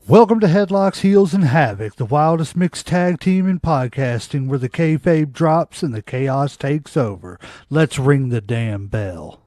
Welcome to Headlocks, Heels, and Havoc, the wildest mixed tag team in podcasting, where the kayfabe drops and the chaos takes over. Let's ring the damn bell.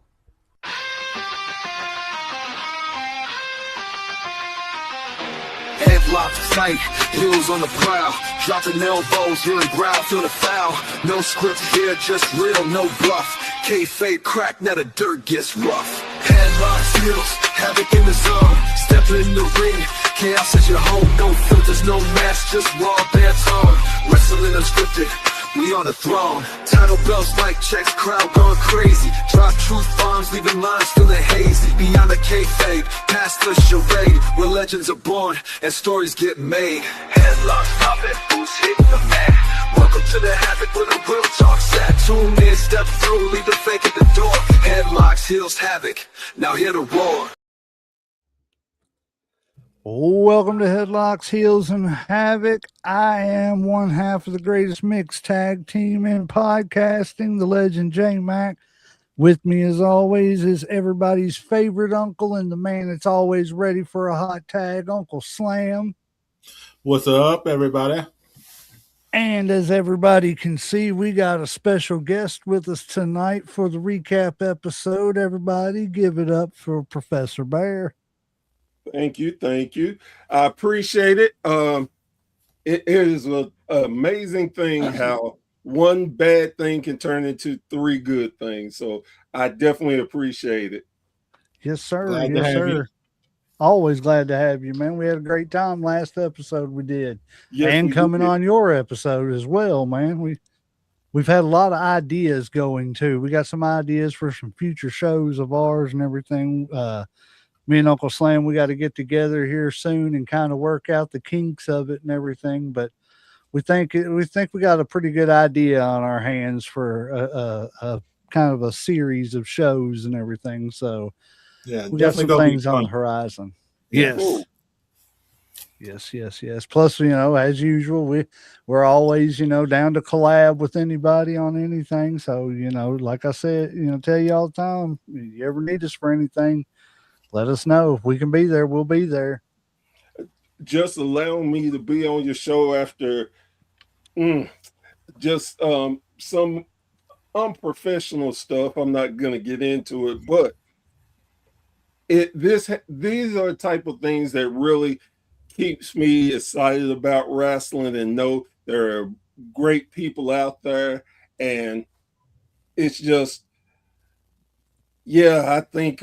Headlocks tight, heels on the prowl, dropping elbows, hearing growl, feel the foul. No script here, just real, no bluff. Kayfabe crack, now the dirt gets rough. Headlocks, heels, havoc in the zone, stepping in the ring. Chaos at your home, no filters, no mask, just raw bare tone. Wrestling unscripted, we on the throne. Title belts, mic checks, crowd going crazy. Drop truth bombs, leaving lines feeling hazy. Beyond the kayfabe, past the charade, where legends are born and stories get made. Headlocks popping, who's hitting the mat? Welcome to the Havoc where the real talk's at. Tune in, step through, leave the fake at the door. Headlocks, heels, havoc, now hear the roar. Welcome to Headlocks, Heels, and Havoc. I am one half of the greatest mixed tag team in podcasting, the legend J-Mac. With me, as always, is everybody's favorite uncle and the man that's always ready for a hot tag, Uncle Slam. What's up, everybody? And as everybody can see, we got a special guest with us tonight for the recap episode. Everybody, give it up for Professor Bear. Thank you. I appreciate it. It is an amazing thing how one bad thing can turn into three good things. So I definitely appreciate it. Yes, sir. Yes, sir. Always glad to have you, man. We had a great time last episode we did. Yes, and coming on your episode as well, man. We've had a lot of ideas going too. We got some ideas for some future shows of ours and everything. Me and Uncle Slam, we got to get together here soon and kind of work out the kinks of it and everything. But we think we got a pretty good idea on our hands for a kind of a series of shows and everything. So yeah, we got some things on the horizon. Yes. Cool. Yes. Plus, as usual, we're always, down to collab with anybody on anything. So, like I said, tell you all the time, if you ever need us for anything, let us know. If we can be there, we'll be there. Just allowing me to be on your show after just some unprofessional stuff. I'm not going to get into it, but these are the type of things that really keeps me excited about wrestling and know there are great people out there. And it's just, I think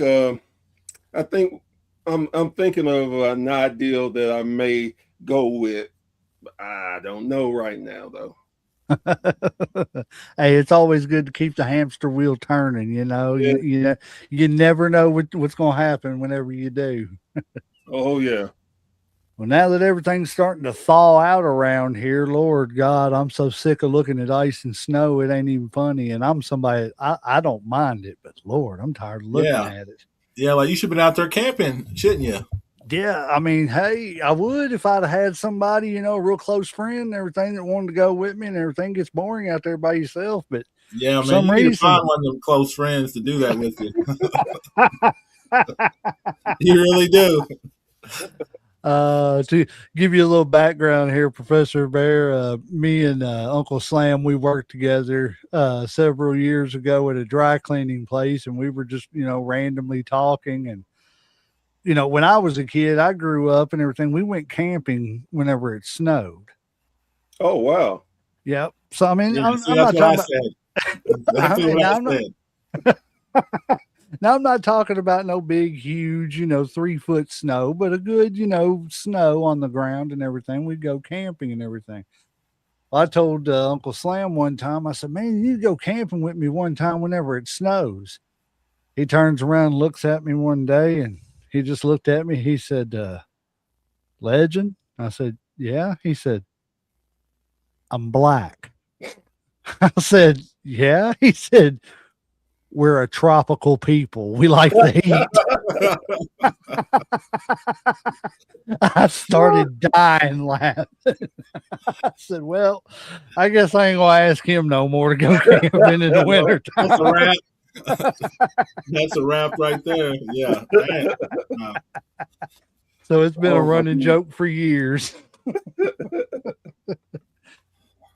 I'm thinking of an ideal that I may go with. I don't know right now, though. Hey, it's always good to keep the hamster wheel turning. You never know what's going to happen whenever you do. Oh yeah. Well, now that everything's starting to thaw out around here, Lord God, I'm so sick of looking at ice and snow. It ain't even funny. And I'm somebody, I don't mind it, but Lord, I'm tired of looking at it. Yeah, like you should have been out there camping, shouldn't you? Yeah, I mean, hey, I would if I'd have had somebody, a real close friend and everything that wanted to go with me, and everything gets boring out there by yourself. But yeah, man, you need to find one of them close friends to do that with you. You really do. To give you a little background here, Professor Bear, me and Uncle Slam, we worked together several years ago at a dry cleaning place, and we were just, randomly talking. And, when I was a kid, I grew up and everything. We went camping whenever it snowed. Oh, wow. Yep. So, I mean, I'm not talking about... Now, I'm not talking about no big, huge, 3-foot snow, but a good, snow on the ground and everything. We'd go camping and everything. I told Uncle Slam one time, I said, man, you go camping with me one time whenever it snows. He turns around and looks at me one day, and he just looked at me. He said, legend? I said, yeah. He said, I'm black. I said, yeah. He said, we're a tropical people. We like the heat. I started dying laughing. I said, well, I guess I ain't going to ask him no more to go camping in the winter time. That's a wrap. That's a wrap right there. Yeah. So it's been a running joke for years.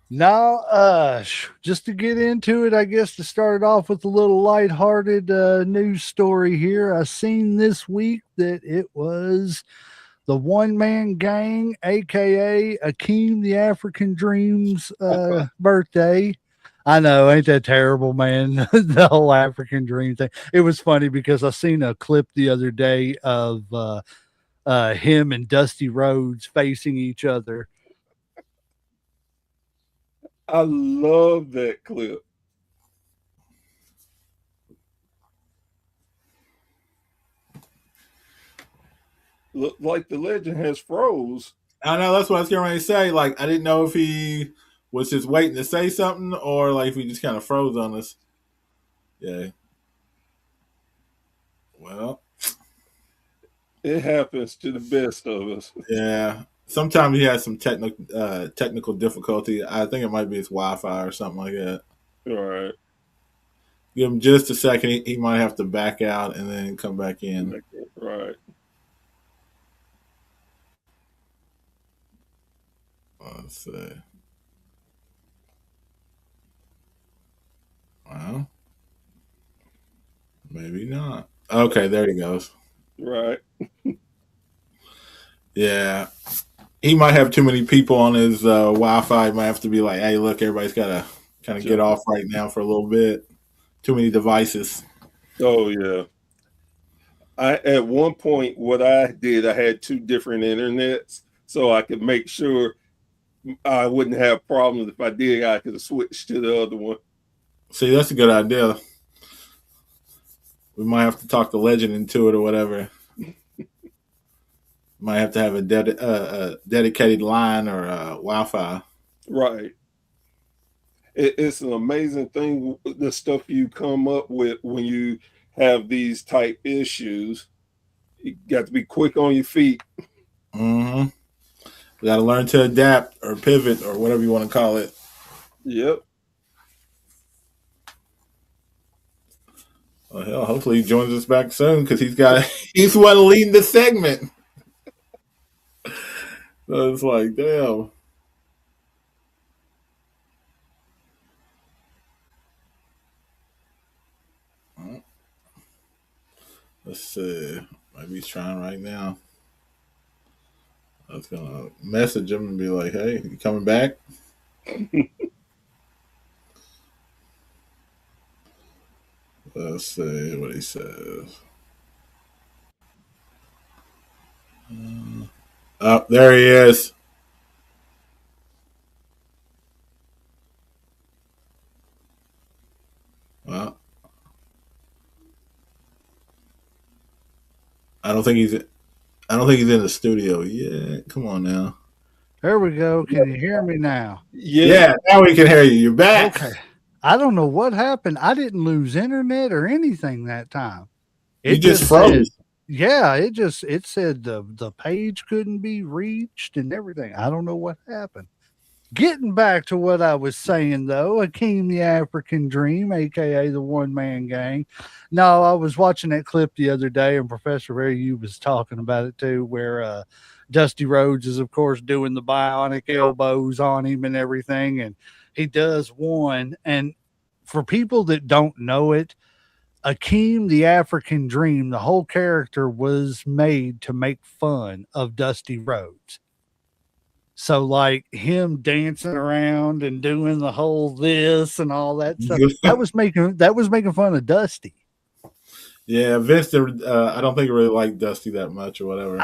Now, just to get into it, I guess to start it off with a little lighthearted news story here. I seen this week that it was the One Man Gang, aka Akeem the African Dream's birthday. I know, ain't that terrible, man? The whole African Dream thing. It was funny because I seen a clip the other day of him and Dusty Rhodes facing each other. I love that clip. Look like the legend has froze. I know, that's what I was getting ready to say. Like, I didn't know if he was just waiting to say something or like if he just kind of froze on us. Yeah. Well, it happens to the best of us. Yeah. Sometimes he has some technical difficulty. I think it might be his Wi-Fi or something like that. All right. Give him just a second. He might have to back out and then come back in. Right. Let's see. Well, maybe not. Okay, there he goes. Right. Yeah. He might have too many people on his Wi-Fi. He might have to be like, hey, look, everybody's got to kind of get off right now for a little bit. Too many devices. Oh, yeah. At one point, what I did, I had 2 different internets so I could make sure I wouldn't have problems. If I did, I could have switched to the other one. See, that's a good idea. We might have to talk the legend into it or whatever. Might have to have a dedicated line or Wi-Fi. Right. It's an amazing thing, the stuff you come up with when you have these type issues. You got to be quick on your feet. Mm-hmm. We got to learn to adapt or pivot or whatever you want to call it. Yep. Well, hell, hopefully he joins us back soon because he's the one leading the segment. So it's like, damn. Let's see. Maybe he's trying right now. I was gonna message him and be like, "Hey, you coming back?" Let's see what he says. Oh, there he is. Well, I don't think he's in the studio yet. Come on now. There we go. Can you hear me now? Yeah, now we can hear you. You're back. Okay. I don't know what happened. I didn't lose internet or anything that time. It just froze. It said the page couldn't be reached and everything. I don't know what happened. Getting back to what I was saying though, Akeem the African Dream, aka the One Man Gang. No, I was watching that clip the other day, and Professor Ray, you was talking about it too, where Dusty Rhodes is of course doing the bionic elbows on him and everything, and he does one. And for people that don't know it, Akeem the African Dream, the whole character was made to make fun of Dusty Rhodes. So like him dancing around and doing the whole this and all that stuff, that was making fun of Dusty. Yeah, Vince, I don't think he really liked Dusty that much or whatever.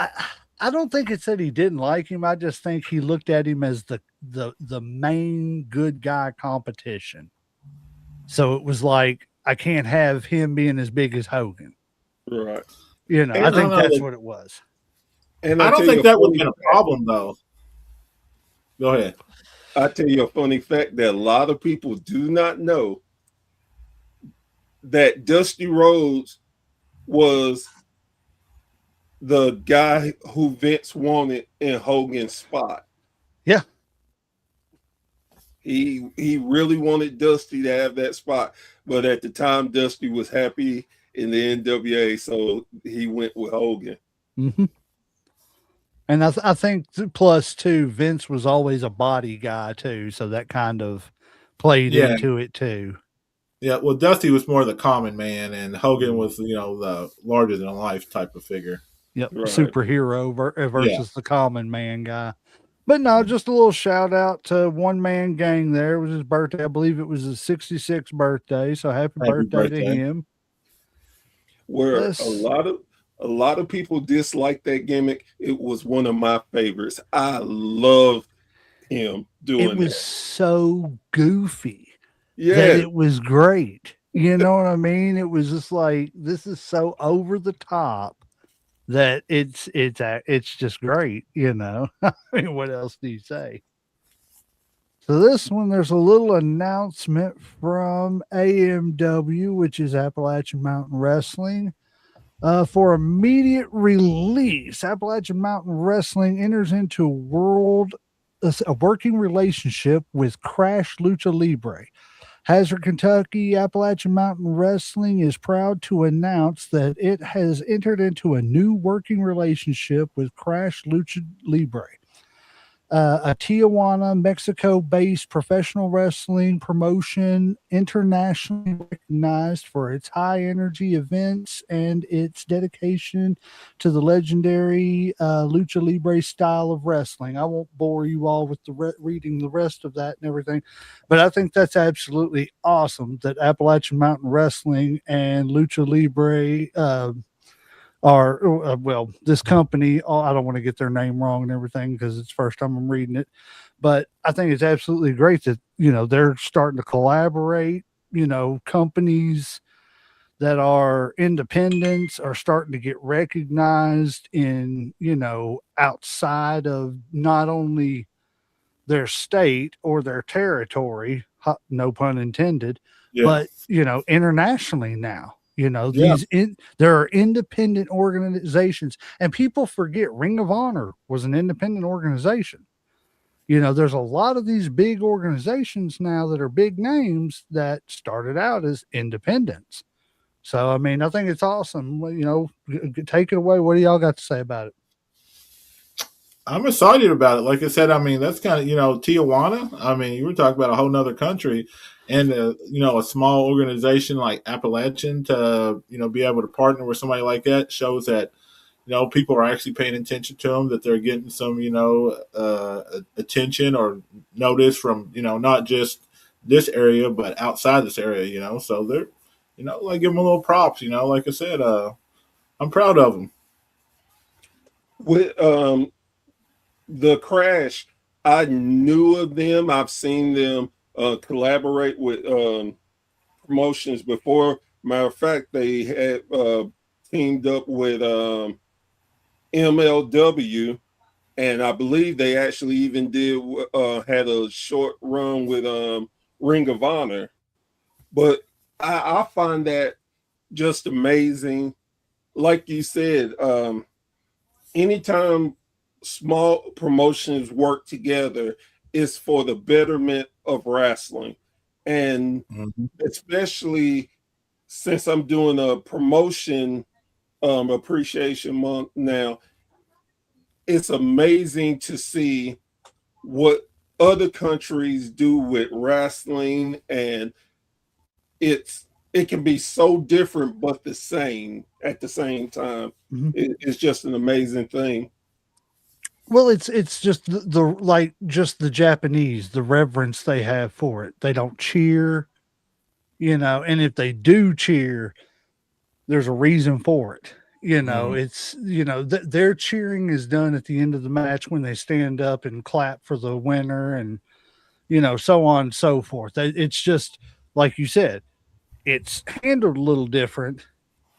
I don't think it said he didn't like him. I just think he looked at him as the main good guy competition. So it was like, I can't have him being as big as Hogan. Right. You know, I think that's what it was. And I don't think that would be a problem though. Go ahead. I'll tell you a funny fact that a lot of people do not know that Dusty Rhodes was the guy who Vince wanted in Hogan's spot. Yeah. He really wanted Dusty to have that spot, but at the time Dusty was happy in the NWA, so he went with Hogan. Mm-hmm. And I think plus too, Vince was always a body guy too, so that kind of played Yeah, into it too. yeah. Well, Dusty was more the common man, and Hogan was the larger than life type of figure. Yep, Right. superhero Yeah, versus the common man guy. But no, just a little shout out to One Man Gang there. It was his birthday. I believe it was his 66th birthday. So happy happy birthday to birthday. him. Where Let's a lot of people dislike that gimmick, it was one of my favorites. I loved him It doing was that. so goofy that Yeah. it was great. You know what I mean? It was just like this is so over the top that it's just great, you know. I mean, what else do you say? So this one, there's a little announcement from AMW, which is Appalachian Mountain Wrestling. For immediate release, Appalachian Mountain Wrestling enters into a working relationship with Crash Lucha Libre. Hazard, Kentucky, Appalachian Mountain Wrestling is proud to announce that it has entered into a new working relationship with Crash Lucha Libre, a Tijuana, Mexico based professional wrestling promotion, internationally recognized for its high energy events and its dedication to the legendary lucha libre style of wrestling. I won't bore you all with reading the rest of that and everything, but I think that's absolutely awesome that Appalachian Mountain Wrestling and lucha libre are well, this company, I don't want to get their name wrong and everything because it's the first time I'm reading it, but I think it's absolutely great that they're starting to collaborate. Companies that are independents are starting to get recognized in outside of not only their state or their territory, no pun intended, yeah, but internationally now. yeah, There are independent organizations, and people forget Ring of Honor was an independent organization. There's a lot of these big organizations now that are big names that started out as independents. So, I mean, I think it's awesome. Take it away. What do y'all got to say about it? I'm excited about it. Like I said, I mean, that's kind of, Tijuana. I mean, you were talking about a whole nother country and, a small organization like Appalachian to, be able to partner with somebody like that shows that, people are actually paying attention to them, that they're getting some, attention or notice from, not just this area, but outside this area, so they're, like give them a little props, like I said, I'm proud of them. With the Crash, I knew of them. I've seen them collaborate with promotions before. Matter of fact, they had teamed up with MLW, and I believe they actually even did had a short run with Ring of Honor. But I find that just amazing. Like you said, anytime small promotions work together, it's for the betterment of wrestling. And Mm-hmm. especially since I'm doing a promotion appreciation month now, it's amazing to see what other countries do with wrestling, and it can be so different but the same at the same time. Mhm. It's just an amazing thing. Well, it's just just the Japanese, the reverence they have for it. They don't cheer, and if they do cheer, there's a reason for it. Mm-hmm. It's their cheering is done at the end of the match when they stand up and clap for the winner, and so on and so forth. It's just like you said, it's handled a little different,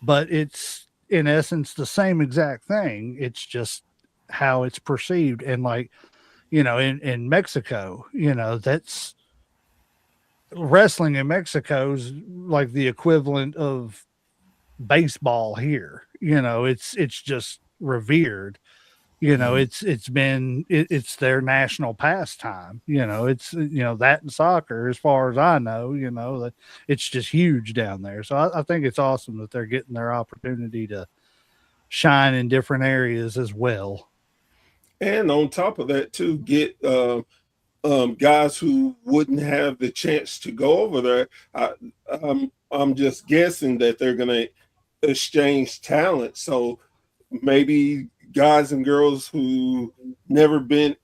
but it's in essence the same exact thing. It's just how it's perceived. And like, in Mexico, that's wrestling in Mexico's like the equivalent of baseball here. It's just revered. Mm-hmm. It's their national pastime. It's that and soccer, as far as I know. That it's just huge down there. So I think it's awesome that they're getting their opportunity to shine in different areas as well. And on top of that, too, get guys who wouldn't have the chance to go over there. I'm just guessing that they're going to exchange talent. So maybe guys and girls who never been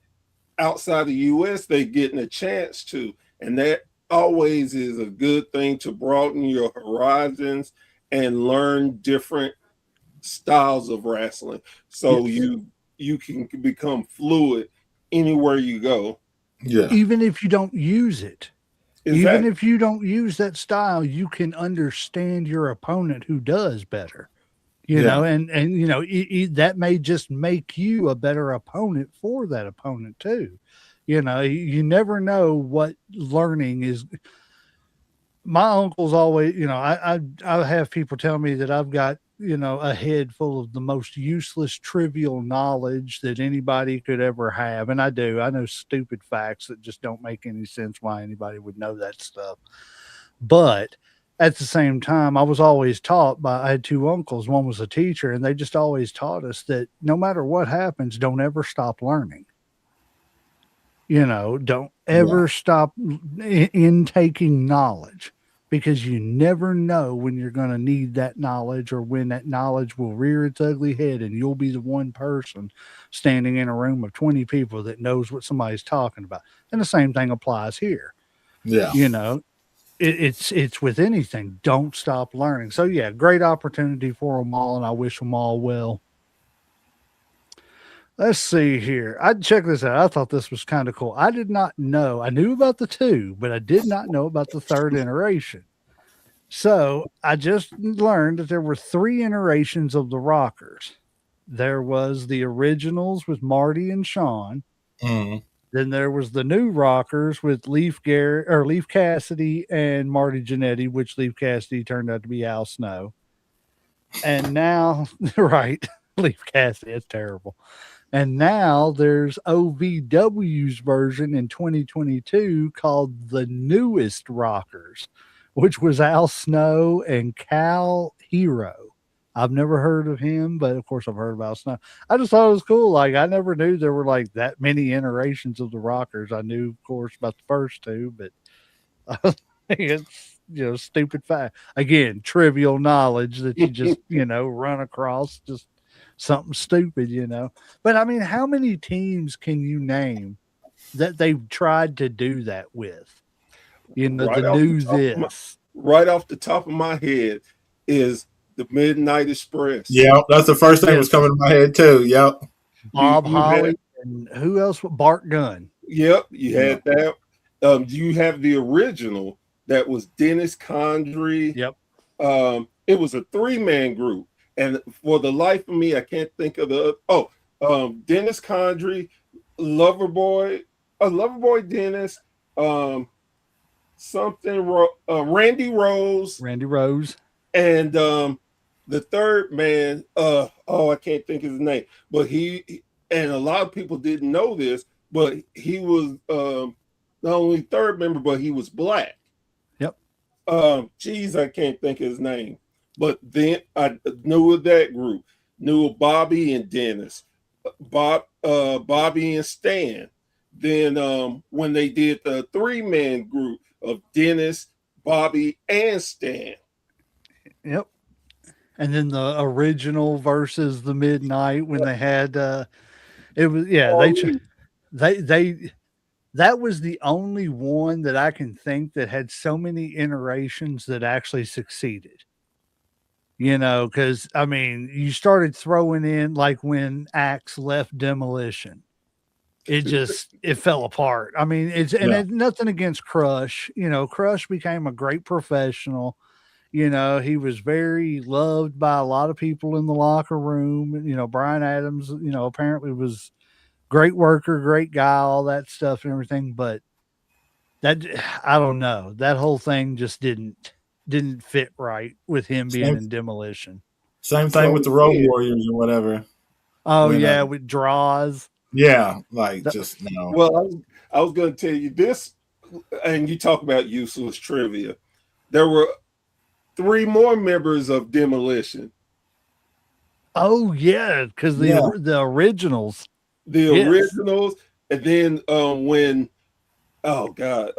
outside the U.S., they getting a chance to, and that always is a good thing to broaden your horizons and learn different styles of wrestling. So Yes. you can become fluid anywhere you go. Yeah. Even if you don't use it. Even Exactly. if you don't use that style, you can understand your opponent who does better. You Yeah. know, and you know, that may just make you a better opponent for that opponent too. You know, you never know what learning is. My uncle's always, you know, I have people tell me that I've got, you know, a head full of the most useless, trivial knowledge that anybody could ever have, and I do. I know stupid facts that just don't make any sense why anybody would know that stuff. But at the same time, I was always taught by I had two uncles. One was a teacher, and they just always taught us that no matter what happens, don't ever stop learning. You know, don't Yeah. ever stop intaking knowledge because you never know when you're going to need that knowledge or when that knowledge will rear its ugly head and you'll be the one person standing in a room of 20 people that knows what somebody's talking about. And the same thing applies here. Yeah. You know, it's with anything. Don't stop learning. So yeah, great opportunity for them all, and I wish them all well. Let's see here. I check this out. I thought this was kind of cool. I did not know. I knew about the two, but I did not know about the third iteration. So I just learned that there were three iterations of the Rockers. There was the originals with Marty and Sean. Mm. Then there was the new Rockers with Leaf Garrett or Leaf Cassidy and Marty Jannetty, which Leaf Cassidy turned out to be Al Snow. And now, right, Leaf Cassidy, it's terrible. And now there's OVW's version in 2022 called the Newest Rockers, which was Al Snow and Cal Hero. I've never heard of him, but of course I've heard about Snow. I just thought it was cool. Like I never knew there were like that many iterations of the Rockers. I knew, of course, about the first two, but it's stupid fact. Again, trivial knowledge that you just run across just something stupid, But I mean, how many teams can you name that they've tried to do that with? Right The off the new top of my this. right off the top of my head is the Midnight Express. Yeah, that's the first thing that was Yes, coming to my head too. Yep. You Bob you had Holly and who else? Bart Gunn. Yep, you Yep. had that. You have the original that was Dennis Condrey. Yep. It was a three-man group, and for the life of me, I can't think of Dennis Condrey, Loverboy, Loverboy Dennis, Randy Rose, Randy Rose. and the third man. I can't think of his name, but he and a lot of people didn't know this, but he was not only third member, but he was black. Yep. I can't think of his name. But then I knew of that group, knew of Bobby and Dennis, Bobby and Stan. Then when they did the three-man group of Dennis, Bobby, and Stan. Yep. And then the original versus the Midnight when they had it was they that was the only one that I can think that had so many iterations that actually succeeded. Because I mean, you started throwing in like when Axe left Demolition, it fell apart. I mean, Yeah. nothing against Crush. Crush became a great professional. He was very loved by a lot of people in the locker room. Brian Adams, apparently was great worker, great guy, all that stuff and everything. But that I don't know. That whole thing just didn't fit right with him being Same, in Demolition. same thing So with the Road yeah, Warriors or whatever. Oh When yeah, with draws. yeah, like That- just no. well, I was going to tell you this, and you talk about useless trivia. There were three more members of Demolition. Oh yeah, because Yeah. the originals. the Yes. originals, and then when oh god,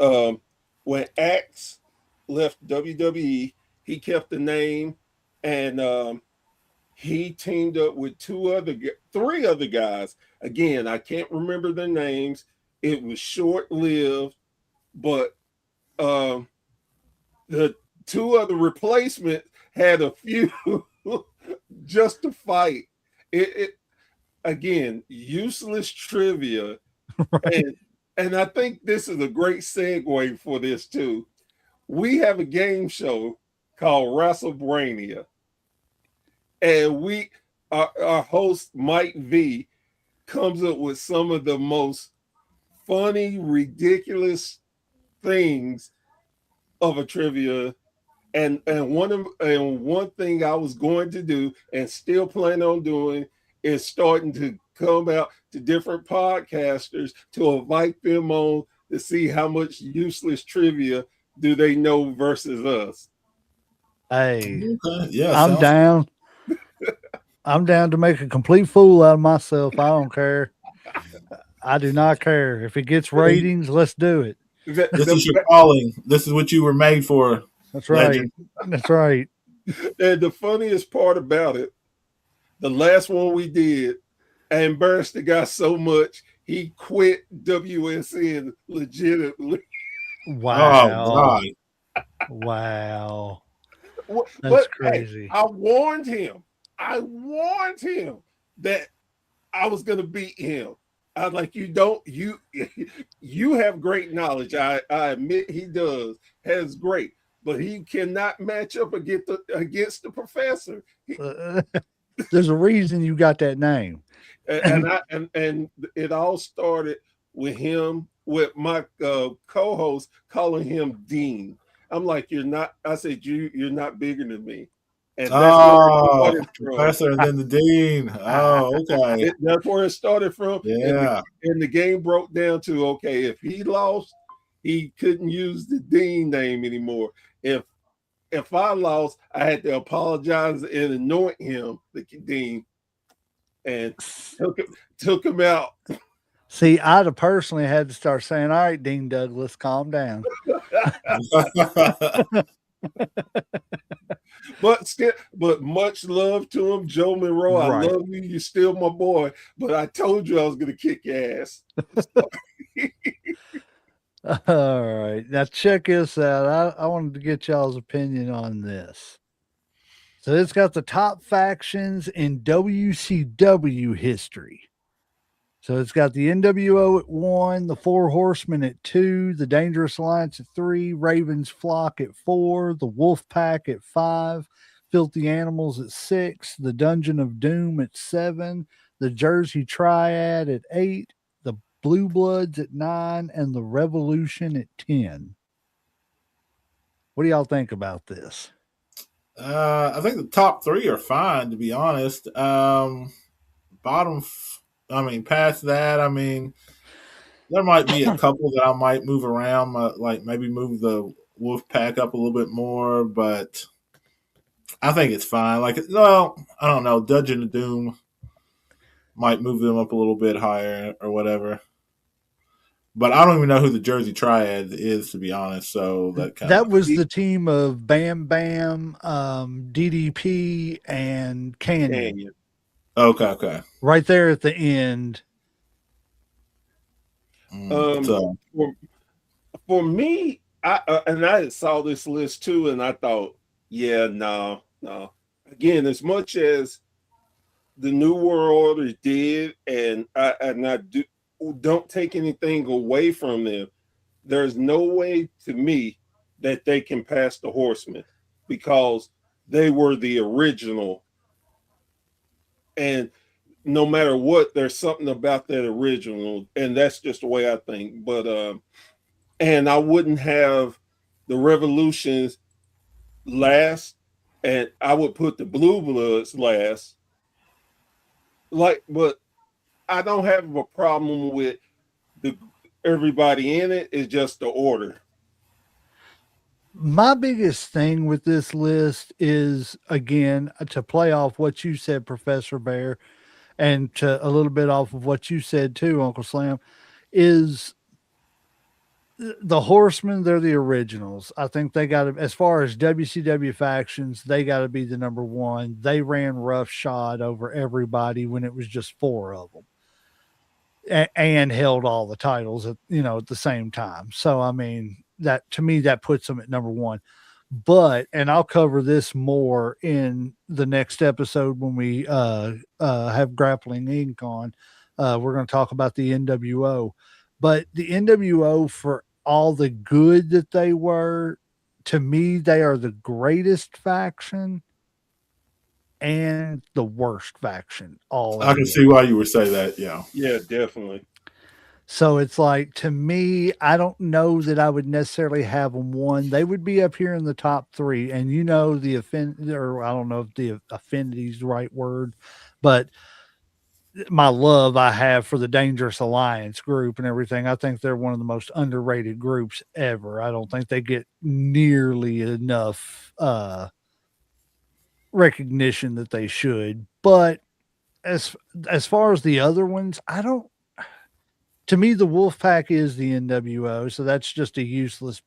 when Axe left WWE, he kept the name, and he teamed up with three other guys. Again, I can't remember their names. It was short lived, but um, the two other replacements had a few just to fight. It again, useless trivia, Right. and I think this is a great segue for this too. We have a game show called WrestleBrania, and our host Mike V comes up with some of the most funny, ridiculous things of a trivia. And one thing I was going to do and still plan on doing is starting to come out to different podcasters to invite them on to see how much useless trivia do they know versus us. Hey, Okay. Yeah, I'm sounds down. I'm down to make a complete fool out of myself. I don't care. I do not care. If it gets ratings, let's do it. this is your calling. This is what you were made for, That's right. legend. That's right. And the funniest part about it, the last one we did, I embarrassed the guy so much he quit WSN legitimately. Oh Wow. God. Wow. That's But hey, crazy. I warned him. I warned him that I was going to beat him. I was like, you have great knowledge. I admit he does, has great, but he cannot match up against the professor. There's a reason you got that name. And it all started with him, with my co-host calling him Dean. I'm like, you're not. I said, you're not bigger than me, and that's where it Oh, started from. professor and then the dean. Oh, okay. That's where it started from, Yeah. and the game broke down to, okay, if he lost, he couldn't use the Dean name anymore. If I lost, I had to apologize and anoint him the Dean, and took him out. See, I'd have personally had to start saying, all right, Dean Douglas, calm down. But much love to him, Joe Monroe. I Right. love you. You're still my boy. But I told you I was going to kick your ass. All right. Now check this out. I wanted to get y'all's opinion on this. So it's got the top factions in WCW history. So it's got the NWO at 1, the Four Horsemen at 2, the Dangerous Alliance at 3, Ravens Flock at 4, the Wolf Pack at 5, Filthy Animals at 6, the Dungeon of Doom at 7, the Jersey Triad at 8, the Blue Bloods at 9, and the Revolution at 10. What do y'all think about this? I think the top three are fine, to be honest. Bottom, I mean, past that, I mean, there might be a couple that I might move around, like maybe move the Wolf Pack up a little bit more, but I think it's fine. Like, well, I don't know. Dungeon of Doom might move them up a little bit higher or whatever. But I don't even know who the Jersey Triad is, to be honest. So that kind That of was the team of Bam Bam, DDP, and Canyon. okay. Right there at the end. So For me, I saw this list too, and I thought, yeah, no. Again, as much as the New World Order did, and I don't take anything away from them, there's no way to me that they can pass the Horsemen because they were the original. And no matter what, there's something about that original, and that's just the way I think. But and I wouldn't have the Revolutions last, and I would put the Blue Bloods last. But I don't have a problem with the everybody in it. It's just the order. My biggest thing with this list is, again, to play off what you said, Professor Bear, and to a little bit off of what you said too, Uncle Slam, is the Horsemen. They're the originals. I think they got to, as far as WCW factions, they got to be the number one. They ran roughshod over everybody when it was just four of them. And held all the titles at at the same time. So I mean, that to me that puts them at number one. But and I'll cover this more in the next episode when we have Grappling Inc. on. We're going to talk about the NWO, but the NWO, for all the good that they were, to me they are the greatest faction and the worst faction all I in can one. see why you would say that. Yeah. Yeah, definitely. So it's like, to me, I don't know that I would necessarily have them one. They would be up here in the top three. And or I don't know if the affinity is the right word, but my love I have for the Dangerous Alliance group and everything. I think they're one of the most underrated groups ever. I don't think they get nearly enough recognition that they should. But as far as the other ones, I don't. To me, the Wolfpack is the NWO, so that's just a useless,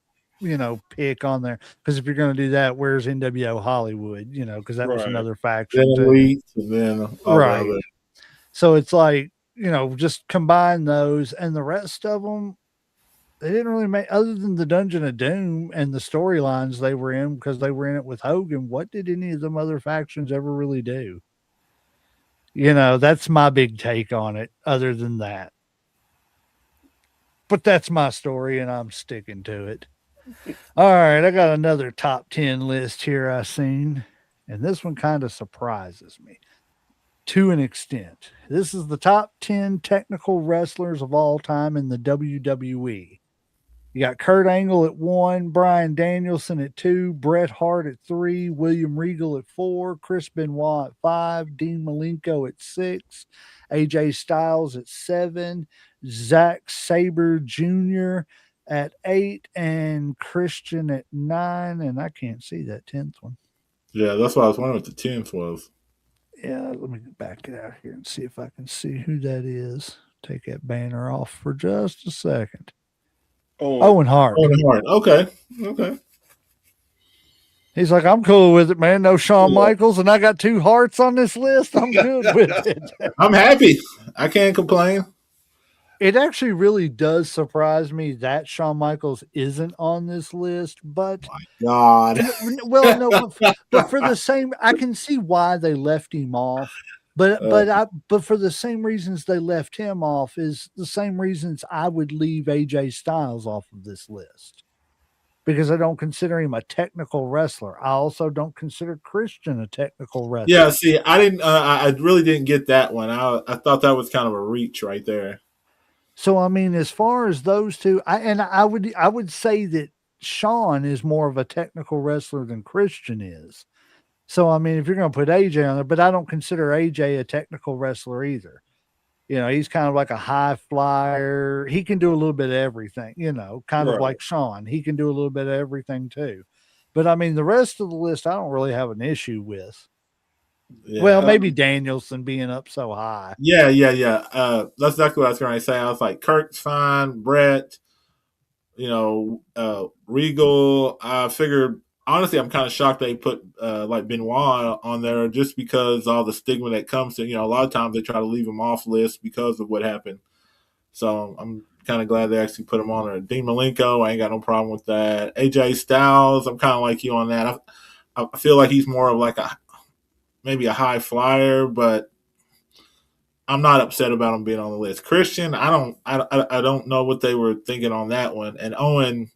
pick on there. Because if you're going to do that, where's NWO Hollywood? Because that was Right. another Then faction too. Elite, and then all Right. the other. So it's like, just combine those, and the rest of them, they didn't really make, other than the Dungeon of Doom and the storylines they were in, because they were in it with Hogan. What did any of them other factions ever really do? That's my big take on it. Other than that. But that's my story, and I'm sticking to it. All right, I got another top 10 list here I seen, and this one kind of surprises me to an extent. This is the top 10 technical wrestlers of all time in the WWE. You got Kurt Angle at 1, Bryan Danielson at 2, Bret Hart at 3, William Regal at 4, Chris Benoit at 5, Dean Malenko at 6, AJ Styles at 7, Zack Sabre Jr. at 8, and Christian at 9. And I can't see that 10th one. Yeah, that's why I was wondering what the 10th was. Yeah, let me back it out here and see if I can see who that is. Take that banner off for just a second. Owen Hart. Owen Hart. Okay. He's like, I'm cool with it, man. No Shawn Michaels, and I got 2 hearts on this list. I'm good with it. I'm happy. I can't complain. It actually really does surprise me that Shawn Michaels isn't on this list, but God. well, no, but for the same, I can see why they left him off. But for the same reasons they left him off is the same reasons I would leave AJ Styles off of this list. Because I don't consider him a technical wrestler. I also don't consider Christian a technical wrestler. Yeah, see, I didn't. I really didn't get that one. I thought that was kind of a reach right there. So I mean, as far as those two, I would say that Shawn is more of a technical wrestler than Christian is. So I mean, if you're going to put AJ on there, but I don't consider AJ a technical wrestler either. He's kind of like a high flyer. He can do a little bit of everything, kind of like Shawn. He can do a little bit of everything too. But I mean, the rest of the list, I don't really have an issue with. Yeah, well, maybe Danielson being up so high. Yeah. That's exactly what I was going to say. I was like, Kurt's fine, Brett, Regal. I figured, honestly, I'm kind of shocked they put like Benoit on there just because all the stigma that comes to, a lot of times they try to leave him off lists because of what happened. So I'm kind of glad they actually put him on there. Dean Malenko, I ain't got no problem with that. AJ Styles, I'm kind of like you on that. I feel like he's more of like maybe a high flyer, but I'm not upset about him being on the list. Christian, I don't know what they were thinking on that one. And Owen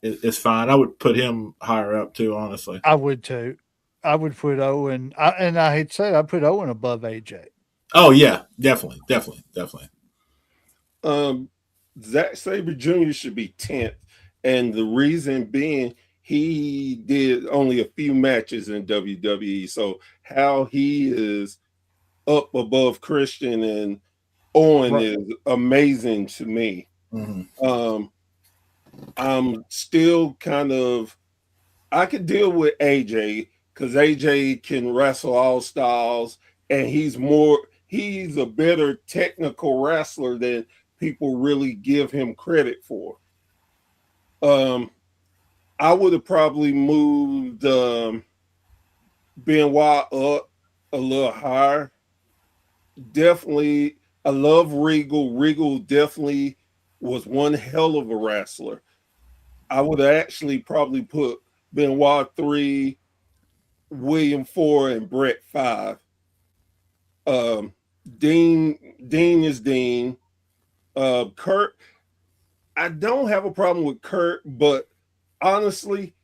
is fine. I would put him higher up too, honestly. I would too. I would put Owen, and I hate to say it, I'd put Owen above AJ. Oh yeah, definitely. Zack Sabre Jr. should be 10th, and the reason being he did only a few matches in WWE. So how he is up above Christian and Owen is amazing to me. Mm-hmm. I'm still I could deal with AJ because AJ can wrestle all styles and he's a better technical wrestler than people really give him credit for. I would have probably moved Benoit up a little higher. Definitely, I love Regal. Regal definitely was one hell of a wrestler. I would have actually probably put Benoit 3, William 4, and Brett 5. Um, Dean is Dean. Kurt, I don't have a problem with Kurt, but honestly,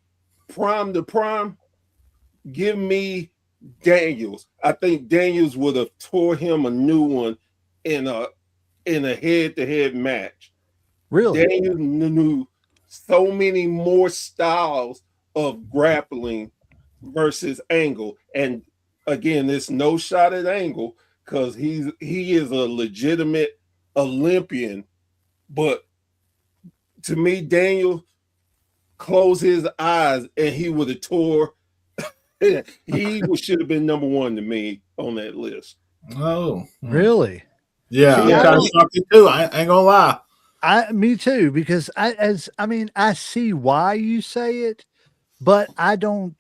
prime to prime, give me Daniels. I think Daniels would have tore him a new one in a head-to-head match. Really? Daniels knew so many more styles of grappling versus Angle. And again, it's no shot at Angle because he is a legitimate Olympian. But to me, Daniel closed his eyes and he would have tore. He should have been number one to me on that list. Oh, Really? yeah. See, I'm kind of shocked too. I ain't gonna lie. Me too, because I see why you say it, but I don't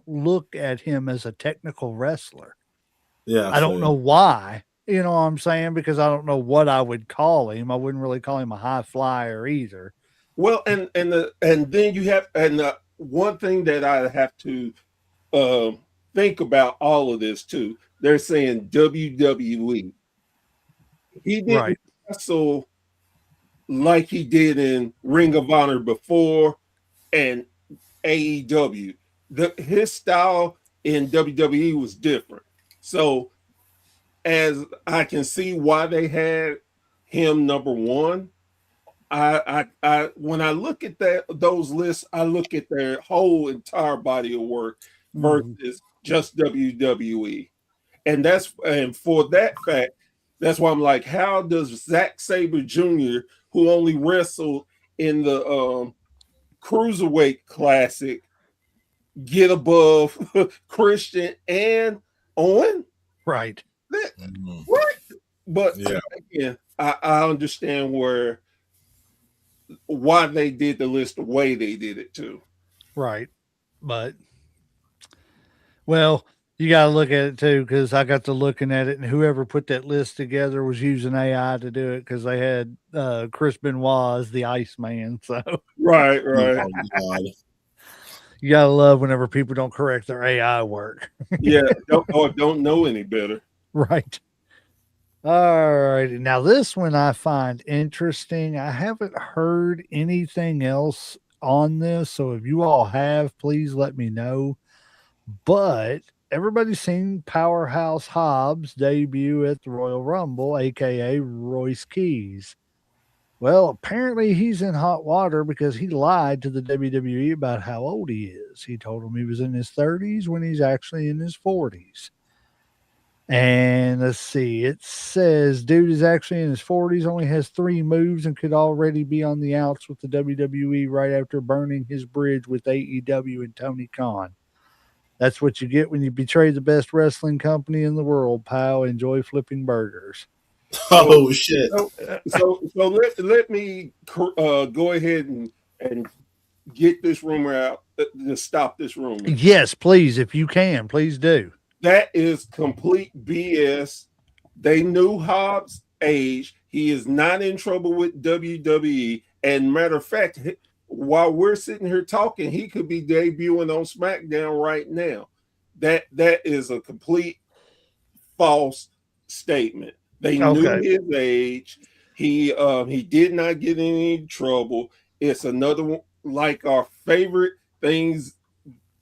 look at him as a technical wrestler. Yeah, I don't know why. You know what I'm saying? Because I don't know what I would call him. I wouldn't really call him a high flyer either. Well, and then you have one thing that I have to think about all of this too. They're saying WWE. He didn't Right. wrestle like he did in Ring of Honor before and AEW. His style in WWE was different. So as I can see why they had him number one, I when I look at those lists, I look at their whole entire body of work versus just WWE. And for that fact, that's why I'm like, how does Zack Sabre Jr., who only wrestled in the Cruiserweight Classic, get above Christian and Owen? Right. What? But Yeah. again, I understand why they did the list the way they did it too. Right. But well, you got to look at it too, because I got to looking at it, and whoever put that list together was using AI to do it, because they had Chris Benoit as the Iceman. So Right. Oh, God. you got to love whenever people don't correct their AI work. Yeah, don't know any better. Right. All righty. Now, this one I find interesting. I haven't heard anything else on this. So if you all have, please let me know. But everybody's seen Powerhouse Hobbs debut at the Royal Rumble, aka Royce Keys. Well, apparently he's in hot water because he lied to the WWE about how old he is. He told them he was in his 30s when he's actually in his 40s. And let's see, it says dude is actually in his 40s, only has 3 moves, and could already be on the outs with the WWE right after burning his bridge with AEW and Tony Khan. That's what you get when you betray the best wrestling company in the world, pal. Enjoy flipping burgers. Oh, shit. So let me go ahead and get this rumor out to stop this rumor. Yes, please, if you can, please do. That is complete BS. They knew Hobbs' age. He is not in trouble with WWE. And matter of fact, while we're sitting here talking, he could be debuting on SmackDown right now. That is a complete false statement. They knew his age. He did not get in any trouble. It's another one, like our favorite things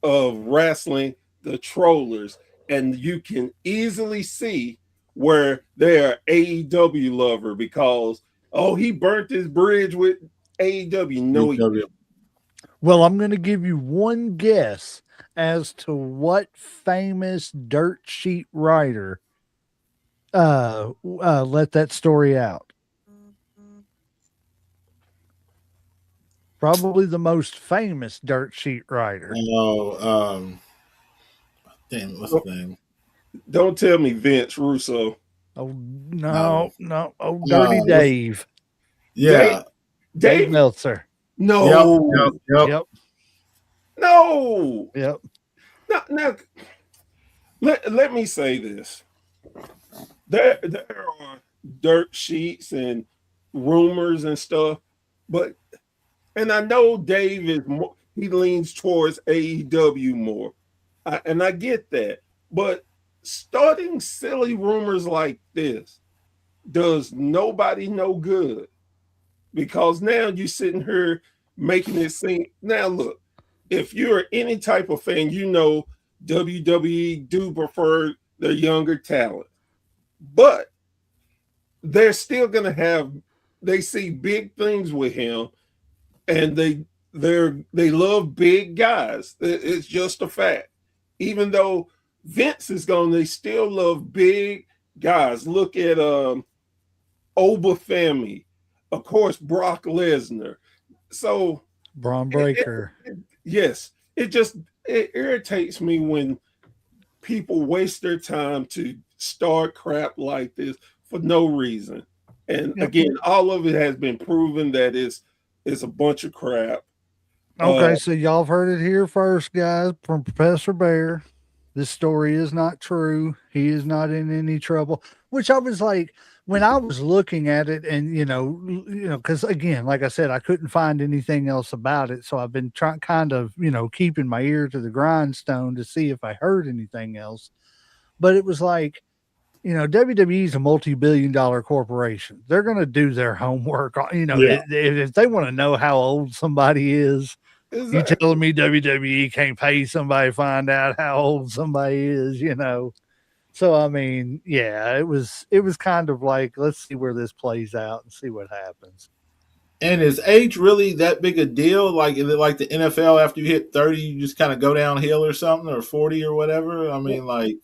of wrestling, the trollers. And you can easily see where they're AEW lover because he burnt his bridge with AEW. No, he didn't. Well, I'm going to give you one guess as to what famous dirt sheet writer let that story out. Probably the most famous dirt sheet writer. Oh, damn, what's his name? Don't tell me Vince Russo. Oh No. no. Oh, Dirty It's, Dave. Dave, yeah. Dave Dave, Meltzer. Yep. no, Yep. Yep. Yep. no. Yep. Now let me say this. There are dirt sheets and rumors and stuff, but and I know Dave is more, he leans towards AEW more. And I get that. But starting silly rumors like this does nobody no good, because now you're sitting here making it seem. Now look, if you're any type of fan, you know WWE do prefer their younger talent, but they're still gonna have, they see big things with him, and they love big guys. It's just a fact. Even though Vince is gone, they still love big guys. Look at Oba Femi, of course, Brock Lesnar. So Braun Breaker. yes, it irritates me when people waste their time to start crap like this for no reason. And Yep. again, all of it has been proven that it's a bunch of crap. Okay, so y'all have heard it here first, guys, from Professor Bear. This story is not true. He is not in any trouble. Which I was like, when I was looking at it, and because again, like I said, I couldn't find anything else about it, so I've been trying, kind of, keeping my ear to the grindstone to see if I heard anything else. But it was like, WWE is a multi-billion-dollar corporation. They're going to do their homework. Yeah. If they want to know how old somebody is, you Exactly. telling me WWE can't pay somebody to find out how old somebody is? So I mean, yeah, it was kind of like, let's see where this plays out and see what happens. And is age really that big a deal? Like, is it like the NFL? After you hit 30, you just kind of go downhill or something, or 40 or whatever? I mean, like,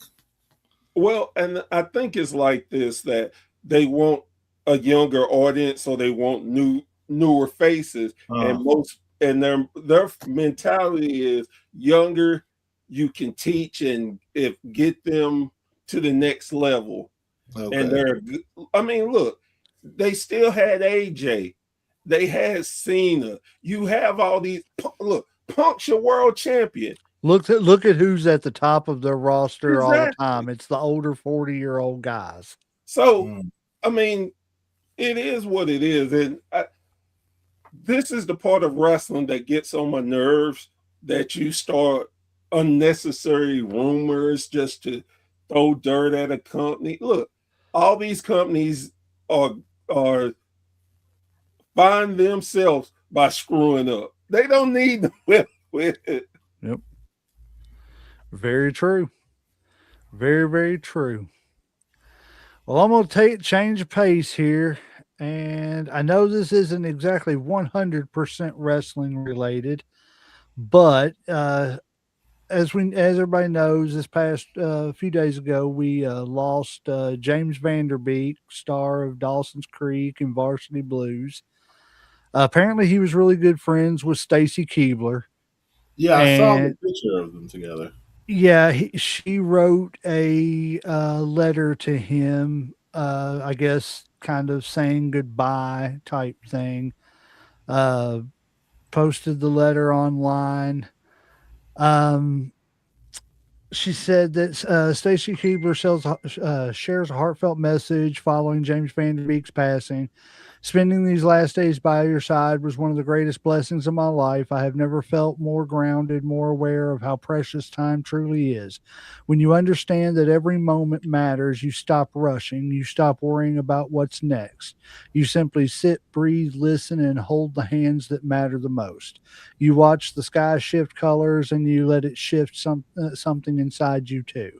Well, and I think it's like this, that they want a younger audience, so they want newer faces, uh, and their mentality is younger. You can teach and if get them to the next level, and okay. I mean, look, they still had AJ, they had Cena. You have all these. Look, Punk's your world champion. Look at who's at the top of their roster all the Exactly. time. It's the older 40-year-old guys. So, Mm. I mean, it is what it is, and this is the part of wrestling that gets on my nerves. That you start unnecessary rumors just to throw dirt at a company. Look, all these companies are are find themselves by screwing up. They don't need to with it. Yep. Very true. Very, very true. Well, I'm going to change pace here. And I know this isn't exactly 100% wrestling related, but as everybody knows, this past few days ago, we lost James Vanderbeek, star of Dawson's Creek and Varsity Blues. Apparently, he was really good friends with Stacy Keebler, Yeah, I saw the and picture of them together. yeah, she wrote a letter to him. I guess kind of saying goodbye type thing. Uh, Posted the letter online. Um, she said that Stacy Keebler shares a heartfelt message following James Vanderbeek's passing. Spending these last days by your side was one of the greatest blessings of my life. I have never felt more grounded, more aware of how precious time truly is. When you understand that every moment matters, you stop rushing, you stop worrying about what's next. You simply sit, breathe, listen, and hold the hands that matter the most. You watch the sky shift colors and you let it shift something inside you too.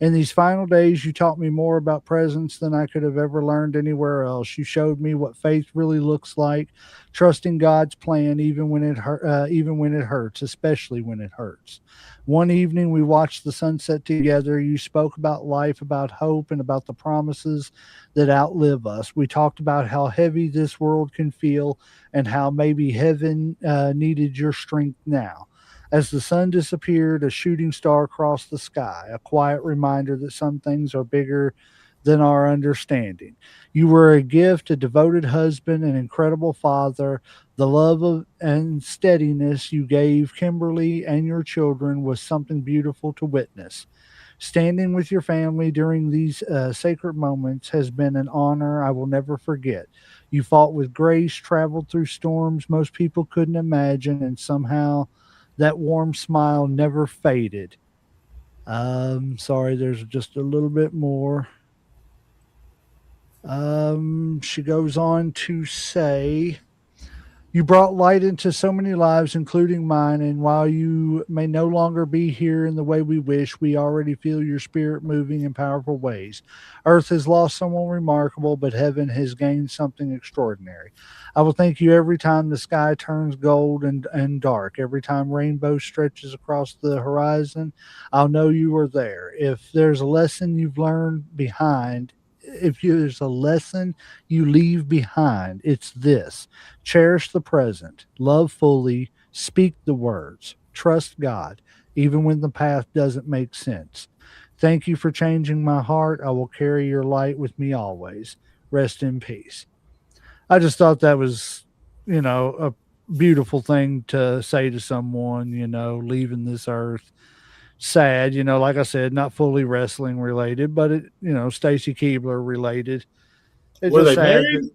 In these final days, you taught me more about presence than I could have ever learned anywhere else. You showed me what faith really looks like, trusting God's plan even when it hurts, especially when it hurts. One evening, we watched the sunset together. You spoke about life, about hope, and about the promises that outlive us. We talked about how heavy this world can feel and how maybe heaven needed your strength now. As the sun disappeared, a shooting star crossed the sky, a quiet reminder that some things are bigger than our understanding. You were a gift, a devoted husband, an incredible father. The love of, and steadiness you gave Kimberly and your children was something beautiful to witness. Standing with your family during these sacred moments has been an honor I will never forget. You fought with grace, traveled through storms most people couldn't imagine, and somehow that warm smile never faded. Sorry, there's just a little bit more. She goes on to say, you brought light into so many lives, including mine, and while you may no longer be here in the way we wish, we already feel your spirit moving in powerful ways. Earth has lost someone remarkable, but heaven has gained something extraordinary. I will thank you every time the sky turns gold and dark, every time rainbow stretches across the horizon. I'll know you are there. If there's a lesson you've learned behind, if there's a lesson you leave behind, it's this: cherish the present, love fully, speak the words, trust God, even when the path doesn't make sense. Thank you for changing my heart. I will carry your light with me always. Rest in peace. I just thought that was, a beautiful thing to say to someone, leaving this earth sad, like I said, not fully wrestling related, but Stacy Keebler related. It's Were just they sad that married?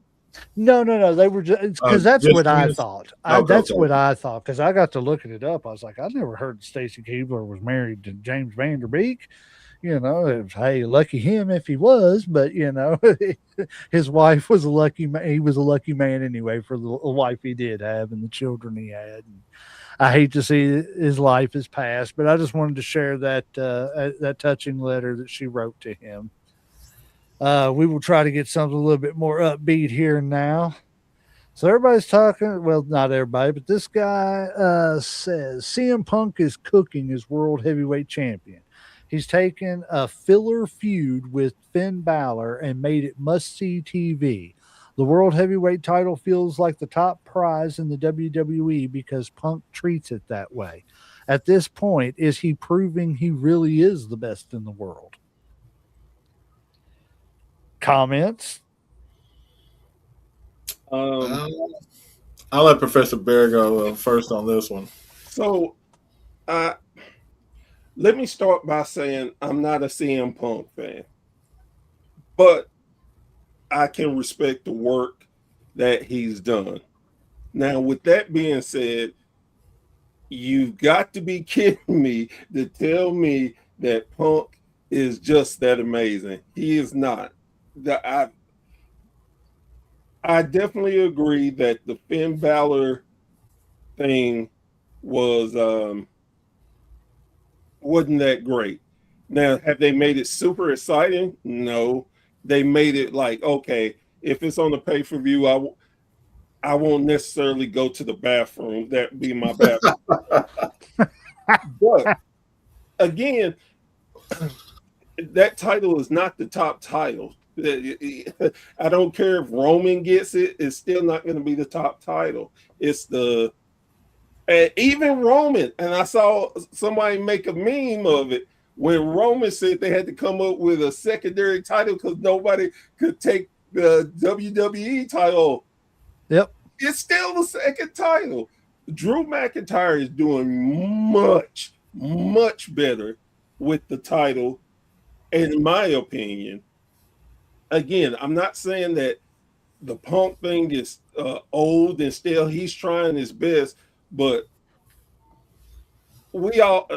no, no, no. They were just because that's Just what I friends? thought. Okay, That's okay. what I thought because I got to looking it up. I was like, I never heard Stacy Keebler was married to James Vanderbeek. Hey, lucky him if he was, but his wife was a lucky man. He was a lucky man anyway for the wife he did have and the children he had. And I hate to see his life has passed, but I just wanted to share that touching letter that she wrote to him. We will try to get something a little bit more upbeat here now. So everybody's talking. Well, not everybody, but this guy says CM Punk is cooking as world heavyweight champion. He's taken a filler feud with Finn Balor and made it must see TV. The world heavyweight title feels like the top prize in the WWE because Punk treats it that way. At this point, is he proving he really is the best in the world? Comments? Um, Uh, I'll let Professor Bear go first on this one. so I let me start by saying I'm not a CM Punk fan, but I can respect the work that he's done. Now, with that being said, you've got to be kidding me to tell me that Punk is just that amazing. He is not. The, I definitely agree that the Finn Balor thing was wasn't that great. Now, have they made it super exciting? No. They made it like, okay, if it's on the pay per view, I won't necessarily go to the bathroom. That be my bathroom. But again, that title is not the top title. I don't care if Roman gets it; it's still not going to be the top title. It's the and even Roman, and I saw somebody make a meme of it when Roman said they had to come up with a secondary title because nobody could take the WWE title. Yep. It's still the second title. Drew McIntyre is doing much, much better with the title, in my opinion. Again, I'm not saying that the Punk thing is old and still he's trying his best, but we all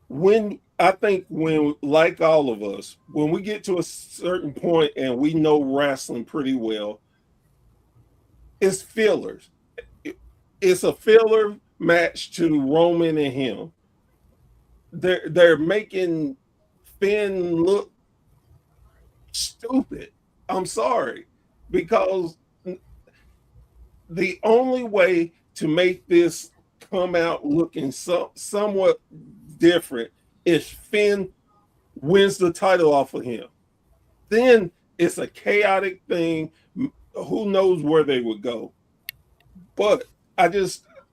when I think when like all of us, when we get to a certain point and we know wrestling pretty well, it's fillers. It's a filler match to Roman and him. They're making Finn look stupid. I'm sorry, because the only way to make this come out looking somewhat different is Finn wins the title off of him. Then it's a chaotic thing. Who knows where they would go? But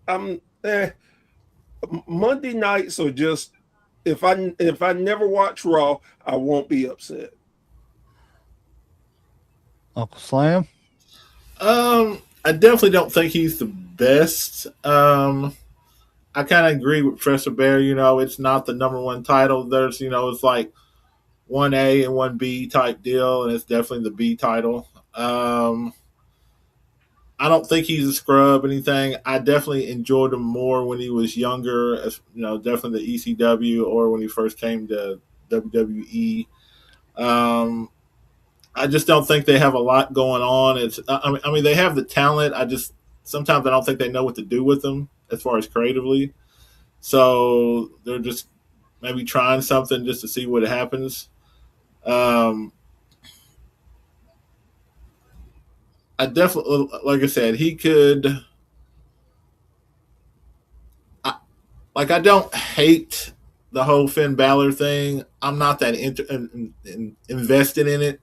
I'm Monday nights are just, if I never watch Raw, I won't be upset. Uncle Slam. I definitely don't think he's the best. I kind of agree with Professor Bear. It's not the number one title. There's, it's like 1A and 1B type deal, and it's definitely the B title. I don't think he's a scrub or anything. I definitely enjoyed him more when he was younger, as definitely the ECW or when he first came to WWE. Um, I just don't think they have a lot going on. I mean, they have the talent. Sometimes I don't think they know what to do with them as far as creatively. So they're just maybe trying something just to see what happens. Um, I definitely, like I said, he could. I don't hate the whole Finn Balor thing. I'm not that invested in it.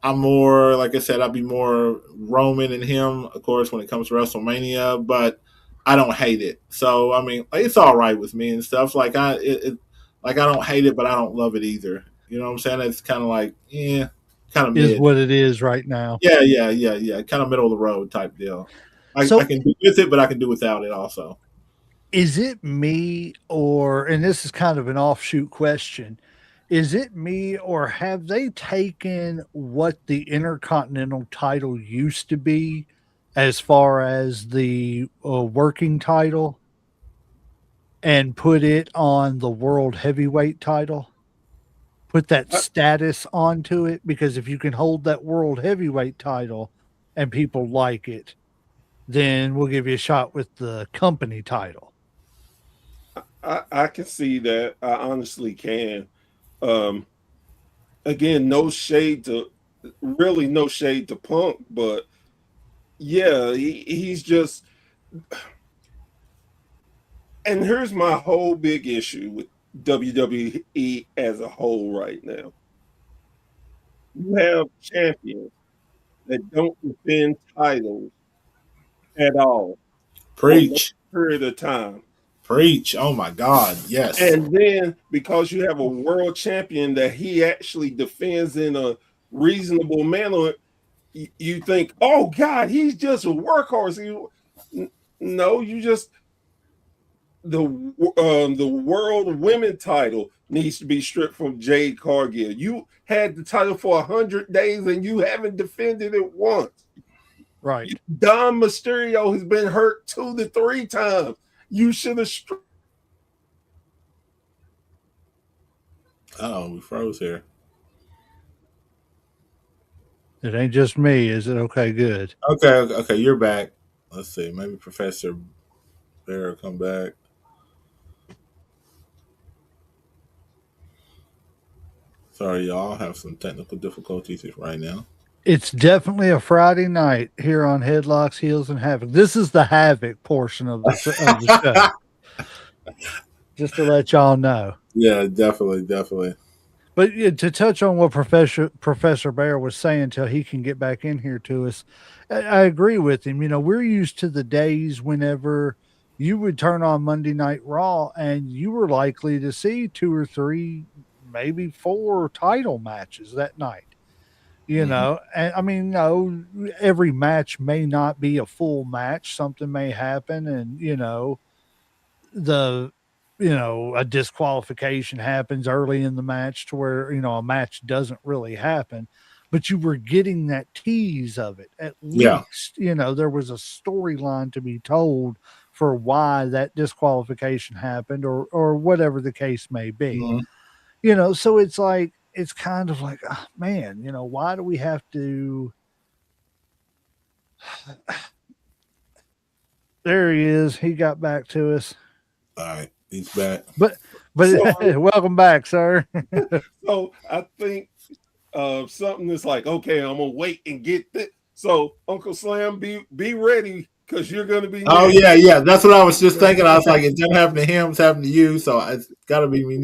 I'm more, like I said, I'd be more Roman and him, of course, when it comes to WrestleMania, but I don't hate it. So I mean, it's all right with me and stuff. Like I don't hate it, but I don't love it either. You know what I'm saying? It's kind of like, yeah, kind of Is mid. what it is right now. Yeah, yeah, yeah, yeah. Kind of middle of the road type deal. I So can do with it, but I can do without it also. is it me, or, and this is kind of an offshoot question, is it me, or have they taken what the Intercontinental title used to be as far as the working title and put it on the World Heavyweight title? Put that I, status onto it, because if you can hold that World Heavyweight title and people like it, then we'll give you a shot with the company title. I can see that. I honestly can. Um, Again, no shade to, really no shade to Punk, but yeah, he's just. And here's my whole big issue with WWE as a whole right now. You have champions that don't defend titles at all for a long Preach. period of time. Preach. Oh my God. Yes. And then because you have a world champion that he actually defends in a reasonable manner, you think, oh God, he's just a workhorse. No, you just, the world women title needs to be stripped from Jade Cargill. You had the title for 100 days and you haven't defended it once. Right. Dom Mysterio has been hurt 2 to 3 times. You should have stripped. Oh, we froze here. It ain't just me, is it? Okay, good. Okay. You're back. Let's see. Maybe Professor Bear will come back. Sorry, y'all. Have some technical difficulties right now. It's definitely a Friday night here on Headlocks, Heels, and Havoc. This is the Havoc portion of the show. Just to let y'all know. Yeah, definitely. But yeah, to touch on what Professor Bear was saying till he can get back in here to us, I agree with him. We're used to the days whenever you would turn on Monday Night Raw and you were likely to see 2 or 3, maybe 4 title matches that night. Hmm. And I mean, no, every match may not be a full match. Something may happen, and the a disqualification happens early in the match to where a match doesn't really happen, but you were getting that tease of it. At Yeah. least there was a storyline to be told for why that disqualification happened, or whatever the case may be. Hmm. So it's like, it's kind of like, oh, man, why do we have to? There he is. He got back to us. All right. He's back. But So, welcome back, sir. so I think something that's like, okay, I'm gonna wait and get this. So Uncle Slam, be ready because you're gonna be Oh next. yeah. That's what I was just thinking. I was like, it didn't happen to him. It's happened to you. So it's got to be me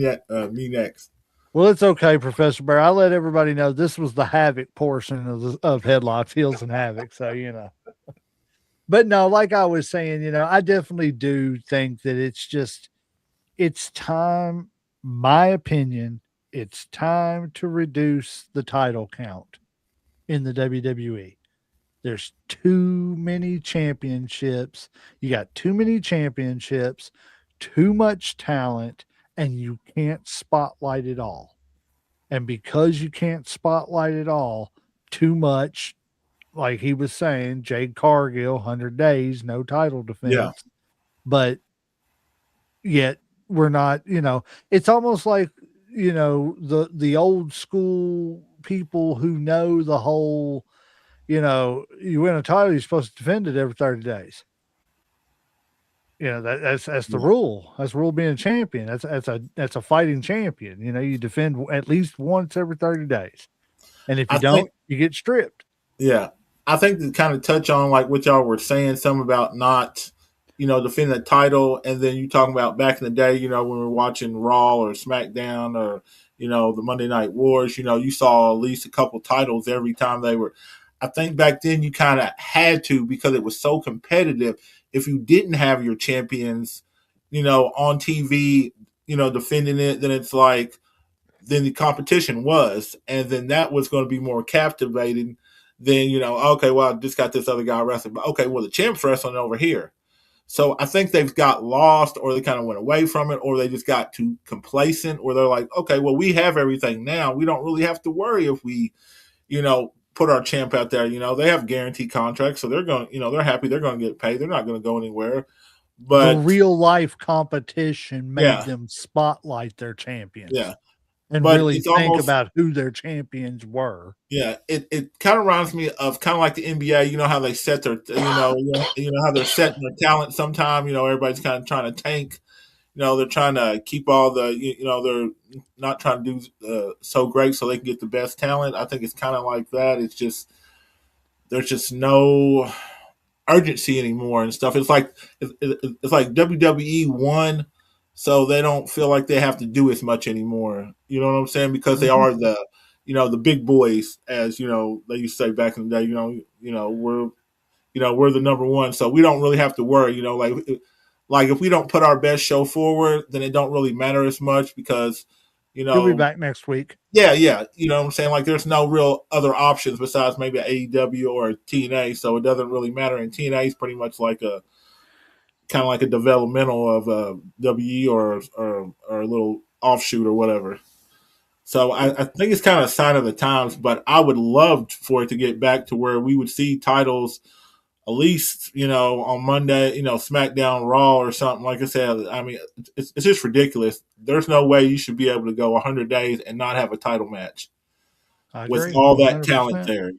next. Well, it's okay, Professor Bear. I let everybody know this was the Havoc portion of Headlocks, Heels, and Havoc. So but no, like I was saying, I definitely do think that it's just it's time, my opinion, it's time to reduce the title count in the WWE. There's too many championships. You got too many championships, too much talent, and you can't spotlight it all. And because you can't spotlight it all, too much, like he was saying, Jade Cargill, 100 days, no title Yeah. defense. But yet we're not, it's almost like, the old school people who know the whole, you win a title, you're supposed to defend it every 30 days. That's the Yeah. rule. That's the rule being a champion. That's a fighting champion. You defend at least once every 30 days. And if you I think, don't, you get stripped. yeah, I think to kind of touch on like what y'all were saying, some about not, defending the title, and then you talking about back in the day, when we were watching Raw or SmackDown or the Monday Night Wars, you saw at least a couple titles every time they were. I think back then you kind of had to because it was so competitive. If you didn't have your champions, on TV, defending it, then it's like then the competition was, and then that was going to be more captivating than okay, well, I just got this other guy wrestling, but okay, well, the champ's wrestling over here. So I think they've got lost, or they kind of went away from it, or they just got too complacent, where they're like, okay, well, we have everything now. We don't really have to worry if we, put our champ out there. They have guaranteed contracts, so they're going, they're happy, they're going to get paid. They're not going to go anywhere. The But real life competition made yeah, them spotlight their champions yeah. and But really it's think almost about who their champions were. yeah, it kind of reminds me of kind of like the NBA. You know how they set their how they're setting their talent. Sometime everybody's kind of trying to tank. They're trying to keep all the they're not trying to do so great so they can get the best talent. I think it's kind of like that. It's just there's just no urgency anymore and stuff. It's like WWE won, so they don't feel like they have to do as much anymore. You know what I'm saying? Because they Mhm. are the big boys, as they used to say back in the day. We're the number one, so we don't really have to worry. Like if we don't put our best show forward, then it don't really matter as much because He'll be back next week. yeah, you know what I'm saying? Like there's no real other options besides maybe AEW or TNA, so it doesn't really matter. And TNA is pretty much like a kind of like a developmental of WE or a little offshoot or whatever. So I think it's kind of a sign of the times, but I would love for it to get back to where we would see titles at least, on Monday, SmackDown, Raw, or something. Like I said, I mean, it's just ridiculous. There's no way you should be able to go 100 days and not have a title match I with agree, all that talent 100%. there.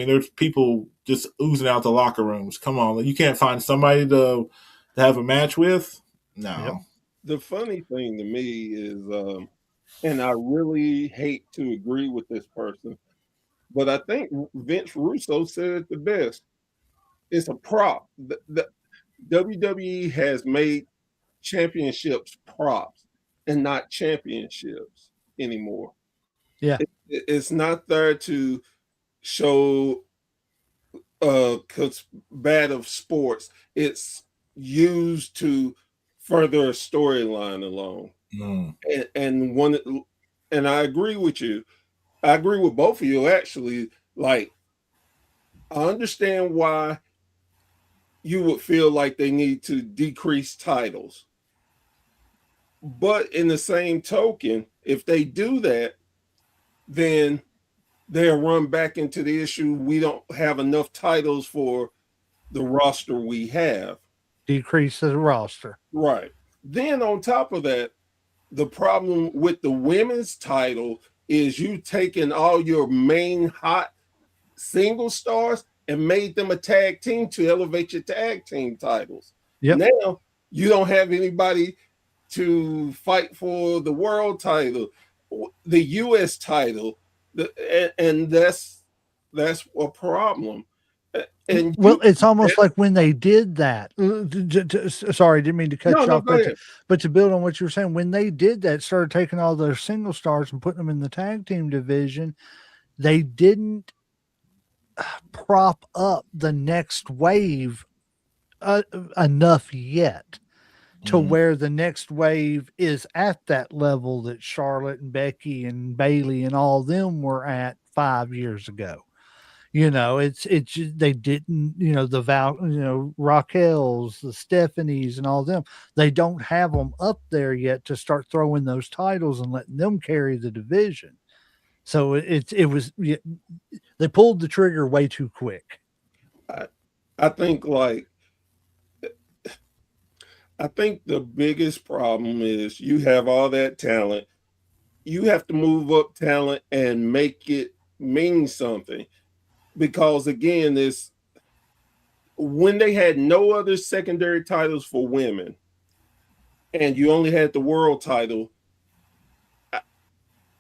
There's people just oozing out the locker rooms. Come on, you can't find somebody to have a match with. No. Yep. The funny thing to me is, and I really hate to agree with this person, but I think Vince Russo said it the best. It's a prop. The WWE has made championships props and not championships anymore. Yeah. It's not there to show combative sports. It's used to further a storyline along. Mm. And I agree with you. I agree with both of you actually. Like, I understand why you would feel like they need to decrease titles. But in the same token, if they do that, then they'll run back into the issue we don't have enough titles for the roster we have. Decrease the roster. Right. Then on top of that, the problem with the women's title is you taking all your main hot single stars and made them a tag team to elevate your tag team titles. Yep. Now you don't have anybody to fight for the world title, the US title, and that's a problem. And Well, it's almost like when they did that. Sorry, didn't mean to cut you no, off, go ahead. but to build on what you were saying, when they did that, started taking all their single stars and putting them in the tag team division, they didn't prop up the next wave enough yet. to where the next wave is at that level that Charlotte and Becky and Bailey and all them were at 5 years ago. It's just, they didn't, Raquel's, the Stephanies, and all them. They don't have them up there yet to start throwing those titles and letting them carry the division. So they pulled the trigger way too quick. I think the biggest problem is you have all that talent. You have to move up talent and make it mean something. Because again, when they had no other secondary titles for women and you only had the world title,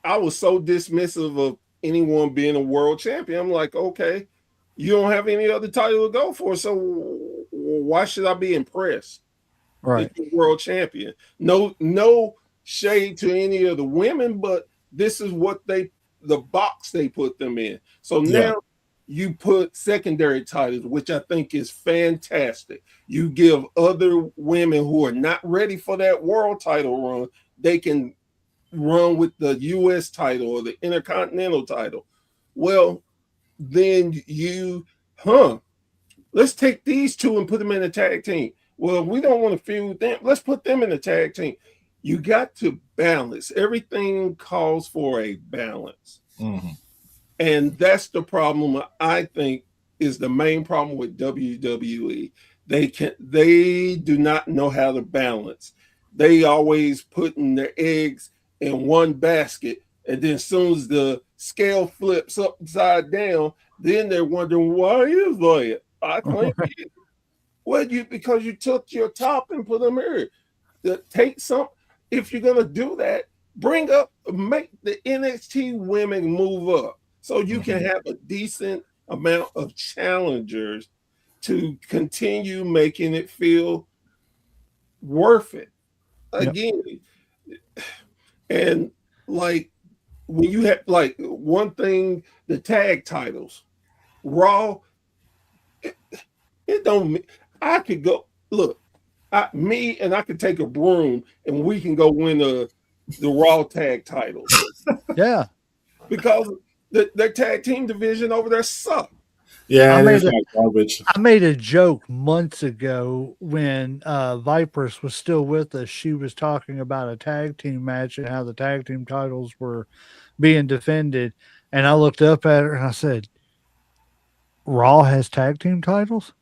I was so dismissive of anyone being a world champion. I'm like, okay, you don't have any other title to go for, so why should I be impressed? Right. That you're world champion. No shade to any of the women, but this is what the box they put them in. So now you put secondary titles, which I think is fantastic. You give other women who are not ready for that world title run, they can run with the U.S. title or the Intercontinental title. Well, then let's take these two and put them in a tag team. Well, we don't want to feud them. Let's put them in a tag team. You got to balance. Everything calls for a balance. Mm-hmm. And that's the problem I think is the main problem with WWE. They do not know how to balance. They always putting their eggs in one basket, and then as soon as the scale flips upside down, then they're wondering why is that? I claim it. Well, because you took your top and put them here. Take some. If you're gonna do that, make the NXT women move up so you can have a decent amount of challengers to continue making it feel worth it. Again, and like when you have like one thing, the tag titles, Raw, it don't. I could go look. I could take a broom and we can go win the Raw tag titles. Yeah, because their tag team division over there sucked. Yeah, it's like garbage. I made a joke months ago when Viper's was still with us. She was talking about a tag team match and how the tag team titles were being defended. And I looked up at her and I said, Raw has tag team titles?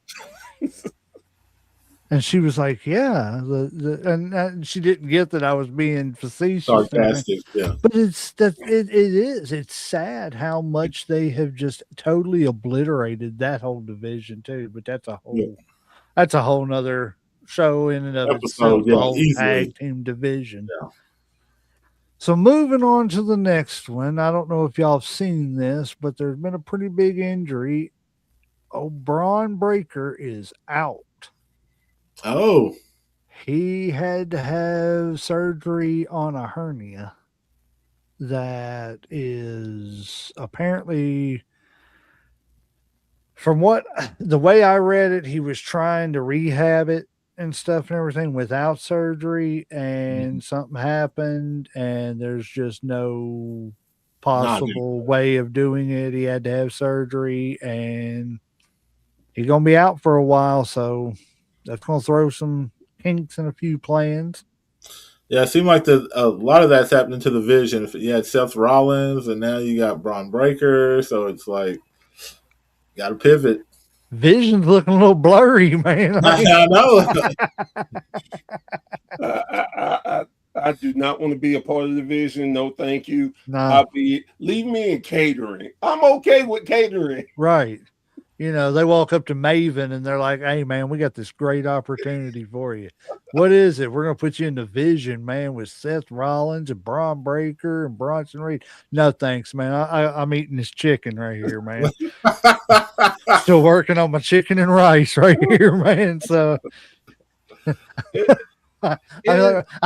And she was like, yeah. And she didn't get that I was being facetious. Sarcastic, yeah. But it is. It's sad how much they have just totally obliterated that whole division too. But that's a whole nother show in and of itself, the whole tag team division. Yeah. So moving on to the next one. I don't know if y'all have seen this, but there's been a pretty big injury. Braun Breaker is out. Oh. He had to have surgery on a hernia that is apparently, from the way I read it, he was trying to rehab it and stuff and everything without surgery, and something happened, and there's just no possible way of doing it. He had to have surgery, and he's going to be out for a while, so that's going to throw some kinks in a few plans. Yeah, it seemed like a lot of that's happening to the division. You had Seth Rollins, and now you got Braun Breaker, so it's like, got to pivot. Vision's looking a little blurry, man. I know. I do not want to be a part of the division. No, thank you. No. Leave me in catering. I'm okay with catering. Right. They walk up to Maven and they're like, hey, man, we got this great opportunity for you. What is it? We're going to put you in the Vision, man, with Seth Rollins and Braun Breaker and Bronson Reed. No, thanks, man. I'm eating this chicken right here, man. Still working on my chicken and rice right here, man. So I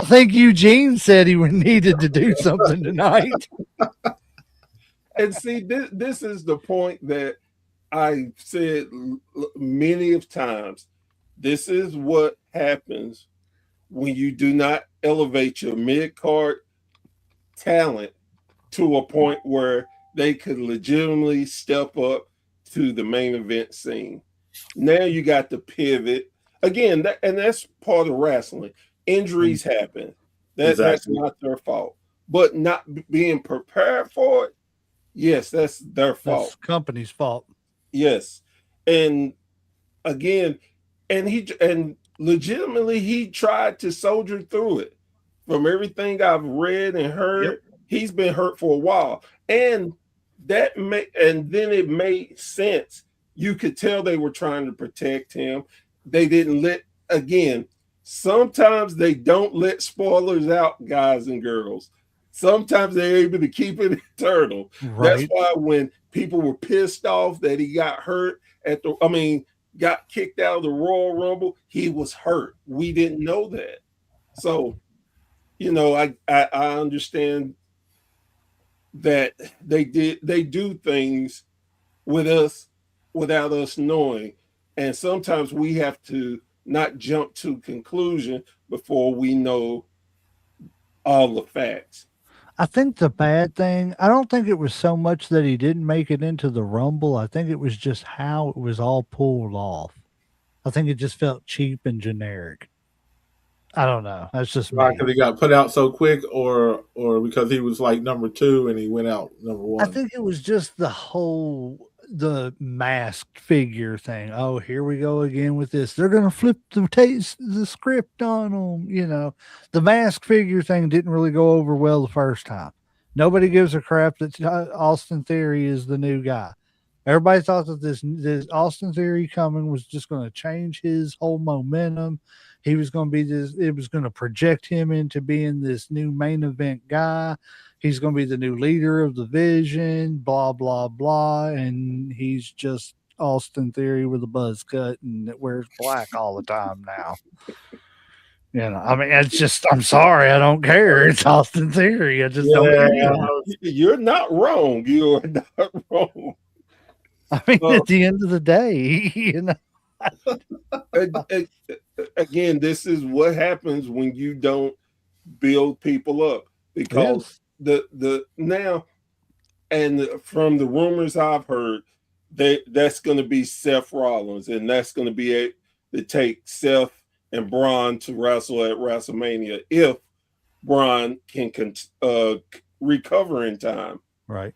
think Eugene said he needed to do something tonight. And see, this is the point that I said many of times. This is what happens when you do not elevate your mid card talent to a point where they could legitimately step up to the main event scene. Now you got to pivot again, and that's part of wrestling. Injuries happen. That's Exactly. not their fault. But not being prepared for it, yes, that's their That's fault. the company's fault. Yes, and again, and legitimately he tried to soldier through it. From everything I've read and Yep. heard, he's been hurt for a while, and and then it made sense. You could tell they were trying to protect him. They didn't let again. Sometimes they don't let spoilers out, guys and girls. Sometimes they're able to keep it internal. That's Right. why when people were pissed off that he got hurt got kicked out of the Royal Rumble, he was hurt. We didn't know that. So, I understand that they do things with us without us knowing. And sometimes we have to not jump to conclusion before we know all the facts. I think the bad thing, I don't think it was so much that he didn't make it into the Rumble. I think it was just how it was all pulled off. I think it just felt cheap and generic. I don't know. That's just Right, me. because he got put out so quick, or because he was like number 2 and he went out number I 1. think it was just the masked figure thing. Oh, here we go again with this. They're gonna flip the script on them. The masked figure thing didn't really go over well the first time. Nobody gives a crap that Austin Theory is the new guy. Everybody thought that this Austin Theory coming was just going to change his whole momentum. He was going to be this. It was going to project him into being this new main event guy. He's going to be the new leader of the Vision. Blah blah blah, and he's just Austin Theory with a buzz cut and that wears black all the time now. I mean, it's just. I'm sorry, I don't care. It's Austin Theory. I just don't Yeah, care. You're not wrong. You are not wrong. I mean, Uh, at the end of the day, a- again, this is what happens when you don't build people up because Yes. the now and from the rumors I've heard, that's going to be Seth Rollins, and that's going to be to take Seth and Braun to wrestle at WrestleMania if Braun can recover in time. Right.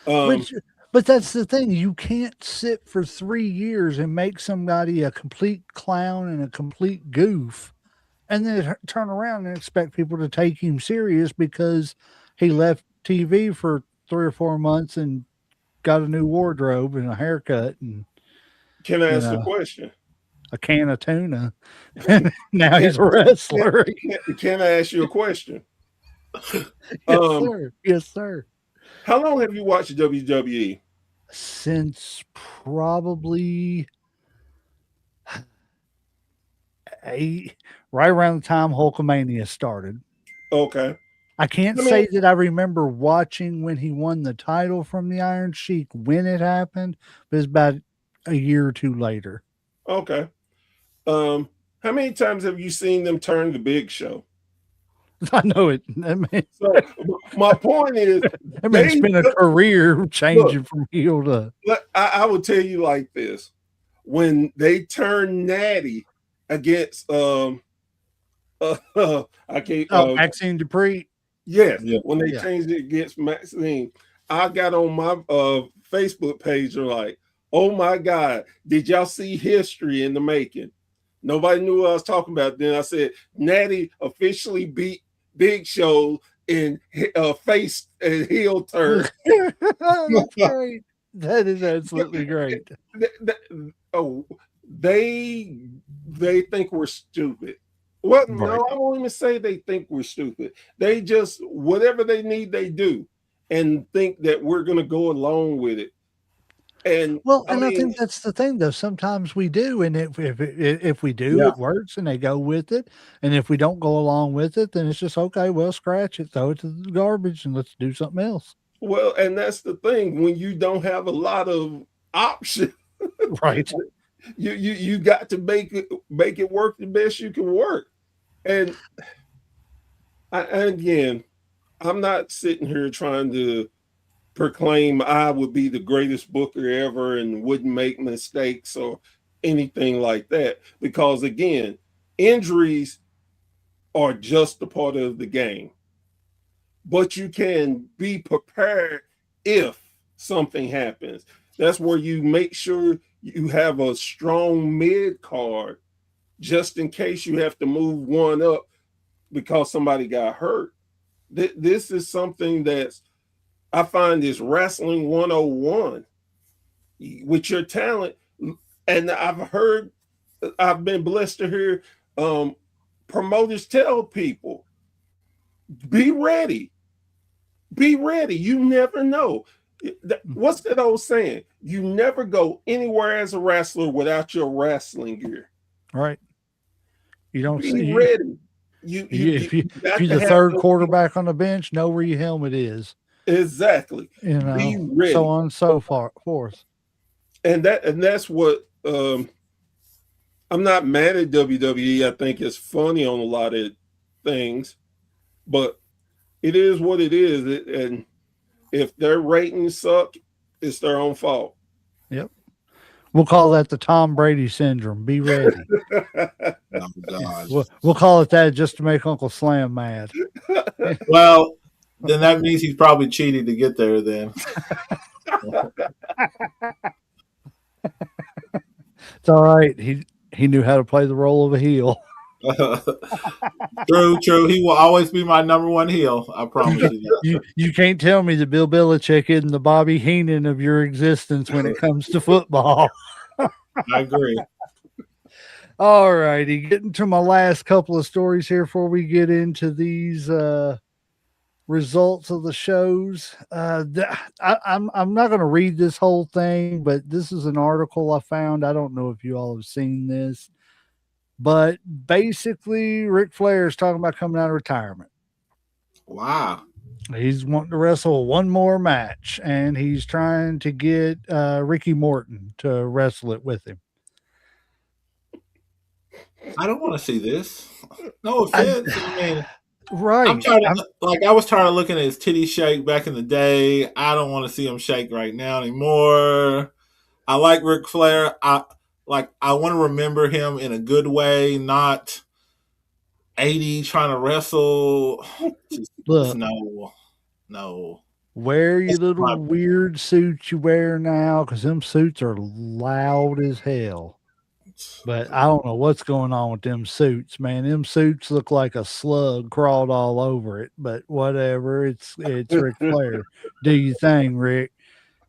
Um, Which but that's the thing, you can't sit for 3 years and make somebody a complete clown and a complete goof, and then turn around and expect people to take him serious because he left TV for 3 or 4 months and got a new wardrobe and a haircut and, can I you ask a know, question? a can of tuna. Now Can, he's a can, wrestler. can I ask you a question? Yes, Um, sir. Yes, sir. how long have you watched WWE? Since probably eight, right around the time Hulkamania started. Okay. I can't I mean, say that I remember watching when he won the title from the Iron Sheik when it happened, but it's about a year or two later. okay. Um, how many times have you seen them turn the Big Show? I know it. I mean, So my point is, it's they been a career look. changing from heel to I will tell you like this: when they turned Natty against I can't Maxine Dupree. yes, yeah. when they Yeah. changed it against Maxine, I got on my Facebook page and like, oh my God, did y'all see history in the making? Nobody knew what I was talking about. Then I said, Natty officially beat Big Show in face and heel turn. That's great. That is absolutely great. Oh, they think we're stupid. Well, Right. no, I won't even say they think we're stupid. They just whatever they need, they do, and think that we're gonna go along with it. And Well, I and I mean, think that's the thing, though. Sometimes we do, and if we do, Yeah. it works, and they go with it. And if we don't go along with it, then it's just okay. Well, scratch it, throw it to the garbage, and let's do something else. well, and that's the thing when you don't have a lot of options, Right. you got to make it work the best you can work. And again, I'm not sitting here trying to proclaim I would be the greatest booker ever and wouldn't make mistakes or anything like that. Because again, injuries are just a part of the game. But you can be prepared if something happens. That's where you make sure you have a strong mid card just in case you have to move one up because somebody got hurt. This is something that's I find is wrestling 101 with your talent. And I've been blessed to hear promoters tell people, be ready. Be ready. You never know. What's that old saying? You never go anywhere as a wrestler without your wrestling gear. Right. You don't Be see ready. if Got you're to the have third those- quarterback on the bench, know where your helmet is. Exactly. You Be know, ready. so on and so forth. And that's what I'm not mad at WWE. I think it's funny on a lot of things, but it is what it is. And if their ratings suck, it's their own fault. Yep. We'll call that the Tom Brady syndrome. Be ready. Oh God. We'll call it that just to make Uncle Slam mad. Well, then that means he's probably cheated to get there. Then It's all right. He knew how to play the role of a heel. true. He will always be my number one heel. I promise you that. You can't tell me that Bill Belichick isn't the Bobby Heenan of your existence when it comes to football. I agree. All righty, getting to my last couple of stories here before we get into these results of the shows. I'm not going to read this whole thing, but this is an article I found. I don't know if you all have seen this, but basically, Ric Flair is talking about coming out of retirement. Wow. He's wanting to wrestle one more match, and he's trying to get Ricky Morton to wrestle it with him. I don't want to see this. No offense. I mean, Right. I'm tired of, I was tired of looking at his titty shake back in the day. I don't want to see him shake right now anymore. I like Ric Flair. I want to remember him in a good way, not 80 trying to wrestle. Look, no. wear your That's little my- weird suits you wear now, because them suits are loud as hell. But I don't know what's going on with them suits, man. Them suits look like a slug crawled all over it. But whatever, it's Ric Flair. Do your thing, Rick.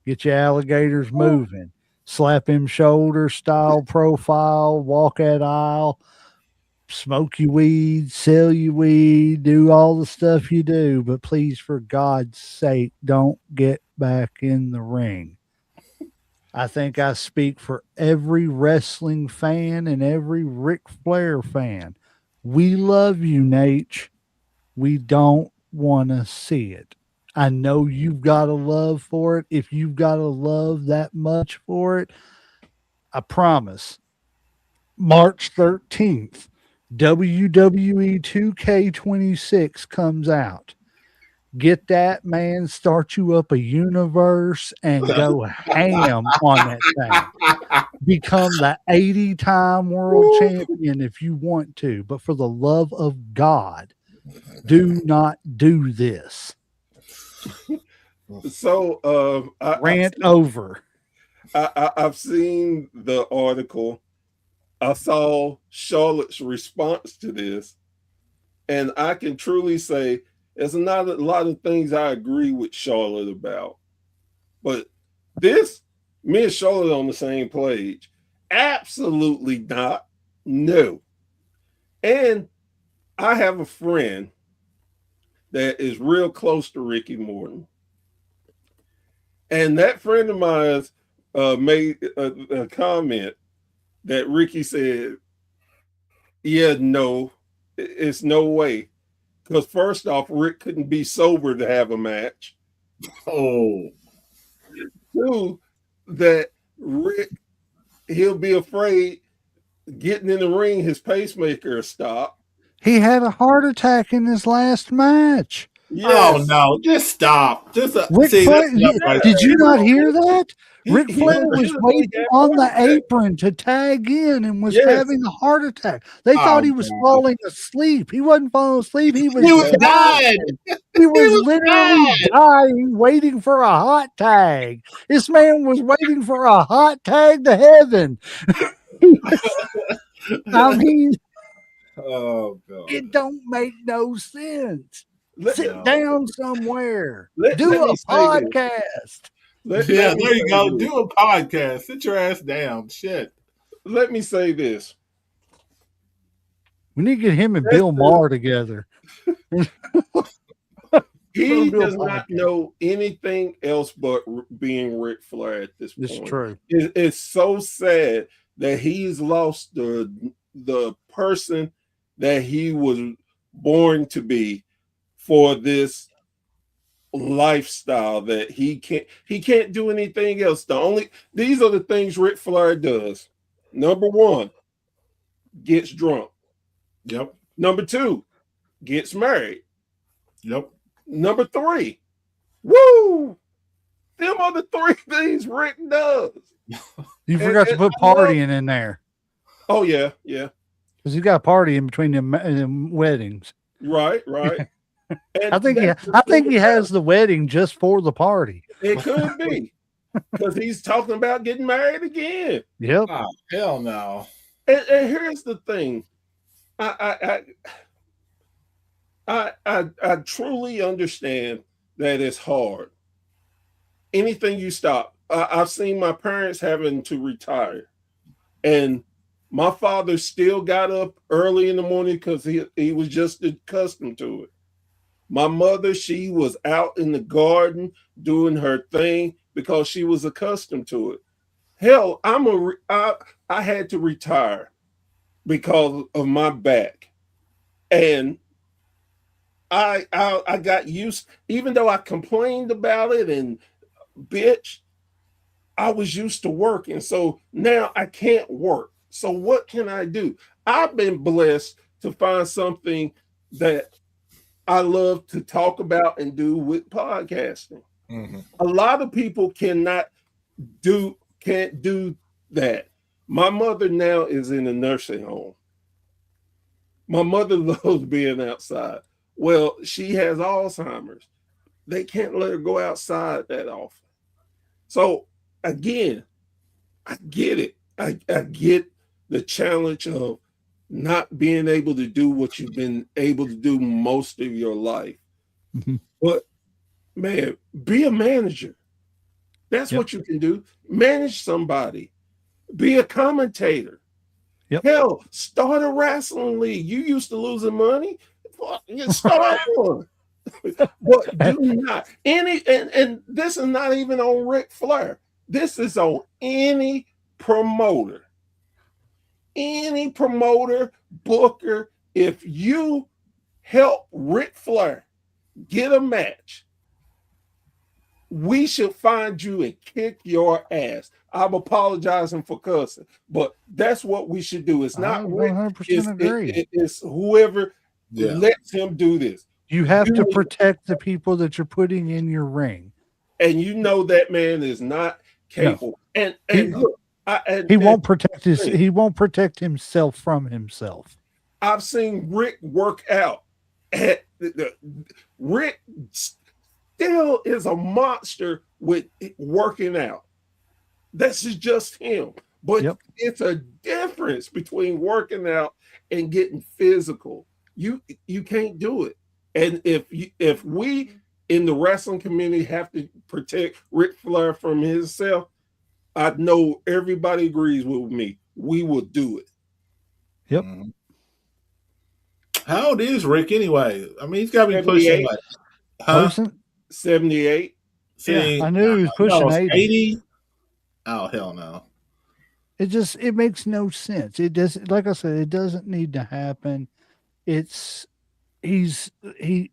Get your alligators moving. Slap him shoulder, style profile, walk that aisle, smoke your weed, sell your weed, do all the stuff you do. But please, for God's sake, don't get back in the ring. I think I speak for every wrestling fan and every Ric Flair fan. We love you, Nate. We don't want to see it. I know you've got a love for it. If you've got a love that much for it, I promise. March 13th, WWE 2K26 comes out. Get that, man, start you up a universe and go ham on that thing. Become the 80-time world champion if you want to. But for the love of God, do not do this. So Rant over. I've seen the article. I saw Charlotte's response to this, and I can truly say there's not a lot of things I agree with Charlotte about. But this, me and Charlotte on the same page. Absolutely not. No. And I have a friend that is real close to Ricky Morton. And that friend of mine made a comment that Ricky said, yeah, no, it's no way. Because first off, Rick couldn't be sober to have a match. Oh. Two, that Rick, he'll be afraid getting in the ring, his pacemaker will stop. He had a heart attack in his last match. Oh Yes. no! Just stop. Just Ric see Flair, that's enough right did you there. not hear that? Ric He Flair was legitimately waiting had on the heart attack. apron to tag in and was Yes. having a heart attack. They thought Oh, he was God. falling asleep. He wasn't falling asleep. He was He was dying. dying. He was was literally dying, waiting for a hot tag. This man was waiting for a hot tag to heaven. I mean, Oh God. it don't make no sense. Let, Sit No. down somewhere. let Do me a say this. podcast. Yeah, Let me there you say go. this. Do a podcast. Sit your ass down. Shit. Let me say this. We need to get him and That's Bill Maher together. He do a does not podcast. know anything else but being Ric Flair at this It's point. true. It's so sad that he's lost the person that he was born to be for this lifestyle that he can't do anything else. These are the things Ric Flair does. Number one, gets drunk. Yep. Number two, gets married. Yep. Number three, woo! Them are the three things Rick does. You forgot to put partying in there Oh yeah, yeah. because you got a party in between them weddings. Right, right. And I think that's the I think thing he about has the wedding just for the party. it. It could be because he's talking about getting married again. Yep. Oh, hell no. And here's the thing. I truly understand that it's hard. Anything you stop. I've seen my parents having to retire, and my father still got up early in the morning because he was just accustomed to it. My mother, she was out in the garden doing her thing because she was accustomed to it. Hell, I had to retire because of my back, and I got used. Even though I complained about it and bitch, I was used to working, so now I can't work. So what can I do? I've been blessed to find something that I love to talk about and do with podcasting. Mm-hmm. A lot of people can't do that. My mother now is in a nursing home. My mother loves being outside. Well, she has Alzheimer's. They can't let her go outside that often. So again, I get it. I get the challenge of not being able to do what you've been able to do most of your life. Mhm. But man, be a manager. That's Yep. what you can do. Manage somebody. Be a commentator. Yep. Hell, start a wrestling league. You used to losing money. Start one. But do not and this is not even on Ric Flair. This is on any promoter. Any promoter, booker, if you help Ric Flair get a match, we should find you and kick your ass. I'm apologizing for cussing, but that's what we should do. It's I not Rick, 100% agree. it's whoever Yeah. lets him do this. You have to You- protect the people that you're putting in your ring. And you know that man is not capable. And look, He won't protect himself from himself. I've seen Rick work out. Rick still is a monster with working out. This is just him. But Yep. it's a difference between working out and getting physical. You can't do it. And if we in the wrestling community have to protect Ric Flair from himself, I know everybody agrees with me. We will do it. Yep. Mm-hmm. How old is Rick anyway? I mean, he's got to be pushing 78. like, huh? Person, 78. See, yeah, I knew he was pushing 80. 80. Oh hell no! It makes no sense. It does, like I said, it doesn't need to happen. He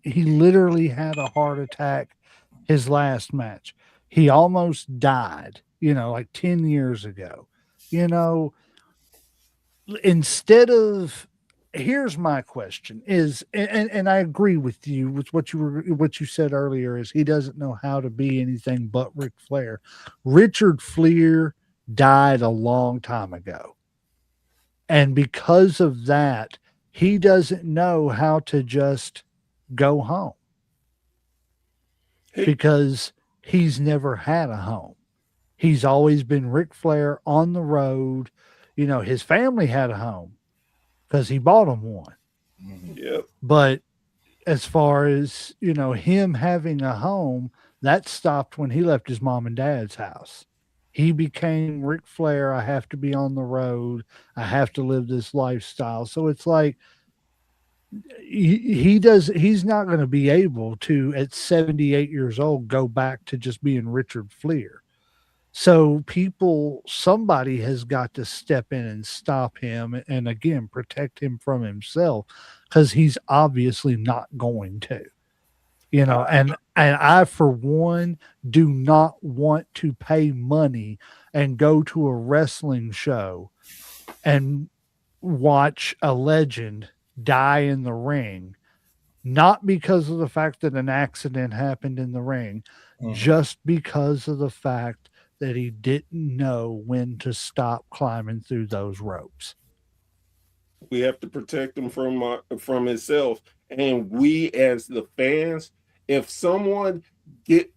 literally had a heart attack his last match. He almost died, like 10 years ago. Instead of here's my question is, and I agree with you with what you said earlier, is he doesn't know how to be anything but Ric Flair. Richard Fleer died a long time ago. And because of that, he doesn't know how to just go home He, because he's never had a home. He's always been Ric Flair on the road. You know, his family had a home because he bought them one. yeah, But as far as, you know, him having a home, that stopped when he left his mom and dad's house. He became Ric Flair. I have to be on the road. I have to live this lifestyle. So it's like he's not going to be able to at 78 years old go back to just being Richard Fleer. So somebody has got to step in and stop him and again protect him from himself because he's obviously not going to. You know, and I for one do not want to pay money and go to a wrestling show and watch a legend die in the ring, not because of the fact that an accident happened in the ring, just because of the fact that he didn't know when to stop climbing through those ropes. we have to protect him from himself, and we as the fans, if someone gets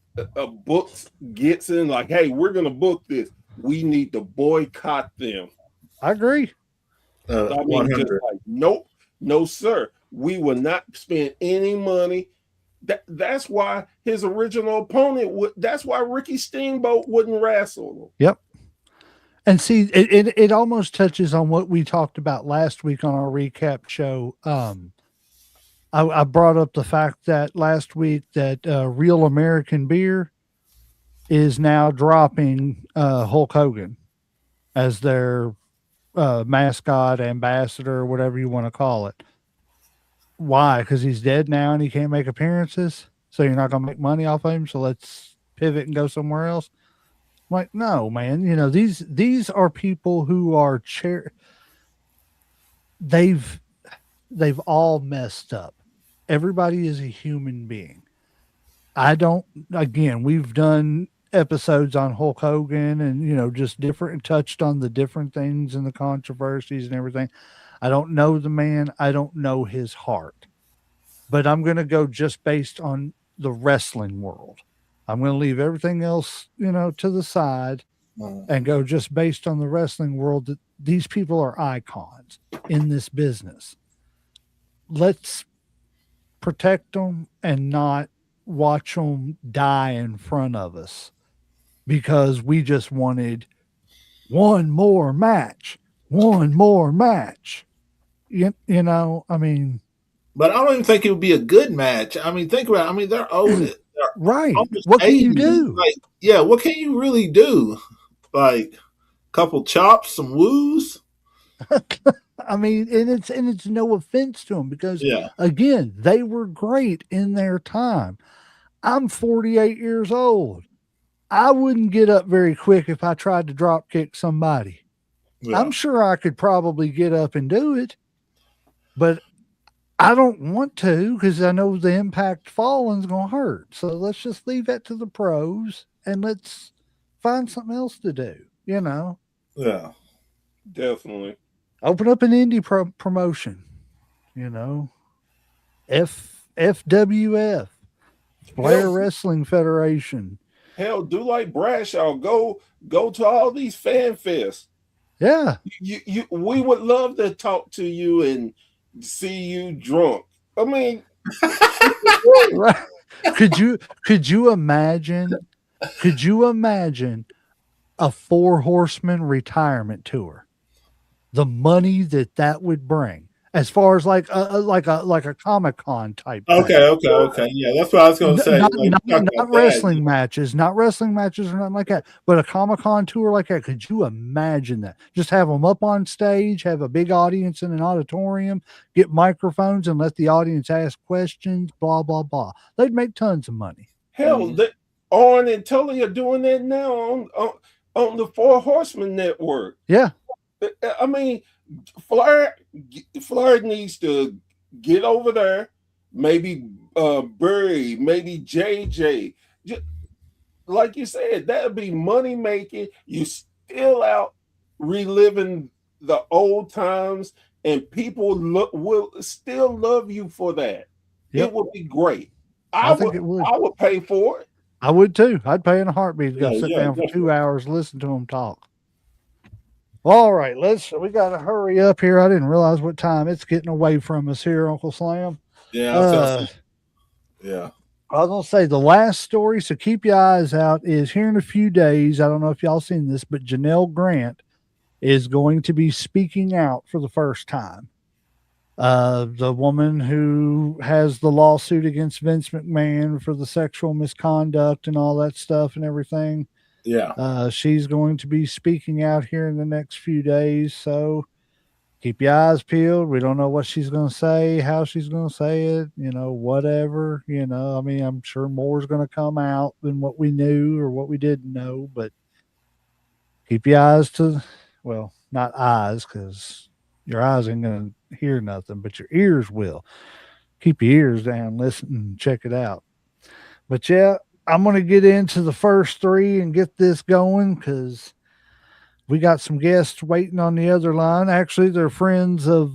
in like, hey, we're gonna book this, we need to boycott them. I agree. I mean, just like, nope, no, sir. We will not spend any money. That's why his original opponent would. That's why Ricky Steamboat wouldn't wrestle him. Yep. And see, it almost touches on what we talked about last week on our recap show. I brought up the fact that last week that Real American Beer is now dropping Hulk Hogan as their mascot, ambassador, whatever you want to call it. Why? Because he's dead now and he can't make appearances. So you're not going to make money off of him. So let's pivot and go somewhere else. I'm like, no, man. You know, these are people who are they've all messed up. Everybody is a human being. Again, we've done episodes on Hulk Hogan and, you know, just touched on the different things and the controversies and everything. I don't know the man. I don't know his heart, but I'm going to go just based on the wrestling world. I'm going to leave everything else, you know, to the side and go just based on the wrestling world, that these people are icons in this business. Let's protect them and not watch them die in front of us because we just wanted one more match. You know, I mean, but I don't even think it would be a good match. I mean, think about it. I mean, they're old. They're right. What can you do? Like, yeah, what can you really do? Like, a couple chops, some woos. I mean, and it's no offense to them because again, they were great in their time. I'm 48 years old. I wouldn't get up very quick if I tried to drop kick somebody. Yeah. I'm sure I could probably get up and do it, but I don't want to because I know the impact falling is going to hurt. So let's just leave that to the pros and let's find something else to do, you know? Yeah. Definitely. Open up an indie promotion, you know? FWF, Flair Wrestling Federation. Hell, do like Bradshaw. Go to all these fan fests. Yeah. We would love to talk to you and see you drunk. I mean, right. Could you imagine a 4 horseman retirement tour? The money that would bring, as far as like a Comic-Con type. Okay. Yeah, that's what I was going to say. Not wrestling matches, not wrestling matches or nothing like that, but a Comic-Con tour like that. Could you imagine that? Just have them up on stage, have a big audience in an auditorium, get microphones, and let the audience ask questions. Blah blah blah. They'd make tons of money. Hell, Arn and Tully are doing that now on the 4 Horsemen Network. Yeah. I mean, Flair needs to get over there. Maybe Burry, maybe JJ. Like you said, that'd be money making. You still out reliving the old times, and people will still love you for that. It Yep. would be great. I think it would. I would pay for it. I would too. I'd pay in a heartbeat to go Yeah, sit yeah, down for 2 definitely. hours, listen to them talk. All right, we got to hurry up here. I didn't realize what time it's getting away from us here, Uncle Slam. Yeah, I was gonna Uh, say, yeah. I was gonna say the last story, so keep your eyes out. Is here in a few days. I don't know if y'all seen this, but Janelle Grant is going to be speaking out for the first time. The woman who has the lawsuit against Vince McMahon for the sexual misconduct and all that stuff and everything. Yeah. She's going to be speaking out here in the next few days. So keep your eyes peeled. We don't know what she's going to say, how she's going to say it, whatever. I mean, I'm sure more is going to come out than what we knew or what we didn't know, but keep your eyes well, not eyes, because your eyes ain't going to hear nothing, but your ears will. Keep your ears down, listen, and check it out. But yeah, I'm going to get into the first three and get this going because we got some guests waiting on the other line. Actually, they're friends of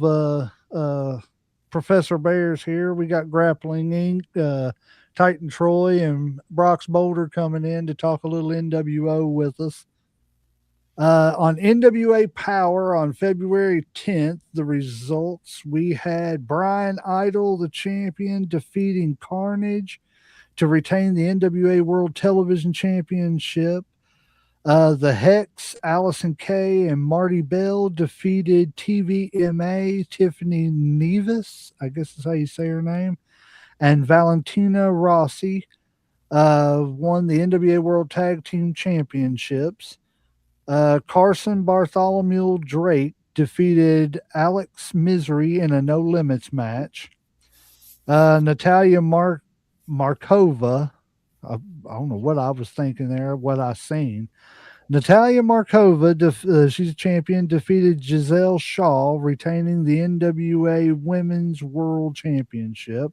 Professor Bears here. We got Grappling Inc., Titan Troy, and Brox Boulder coming in to talk a little NWO with us. On NWA Power on February 10th, the results we had Brian Idol, the champion, defeating Carnage to retain the NWA World Television Championship. The Hex, Allison Kay, and Marty Bell defeated TVMA, Tiffany Nevis, I guess is how you say her name, and Valentina Rossi won the NWA World Tag Team Championships. Carson Bartholomew Drake defeated Alex Misery in a no limits match. Natalia Markova, I don't know what I was thinking there, what I seen. Natalia Markova, she's a champion, defeated Giselle Shaw, retaining the NWA Women's World Championship.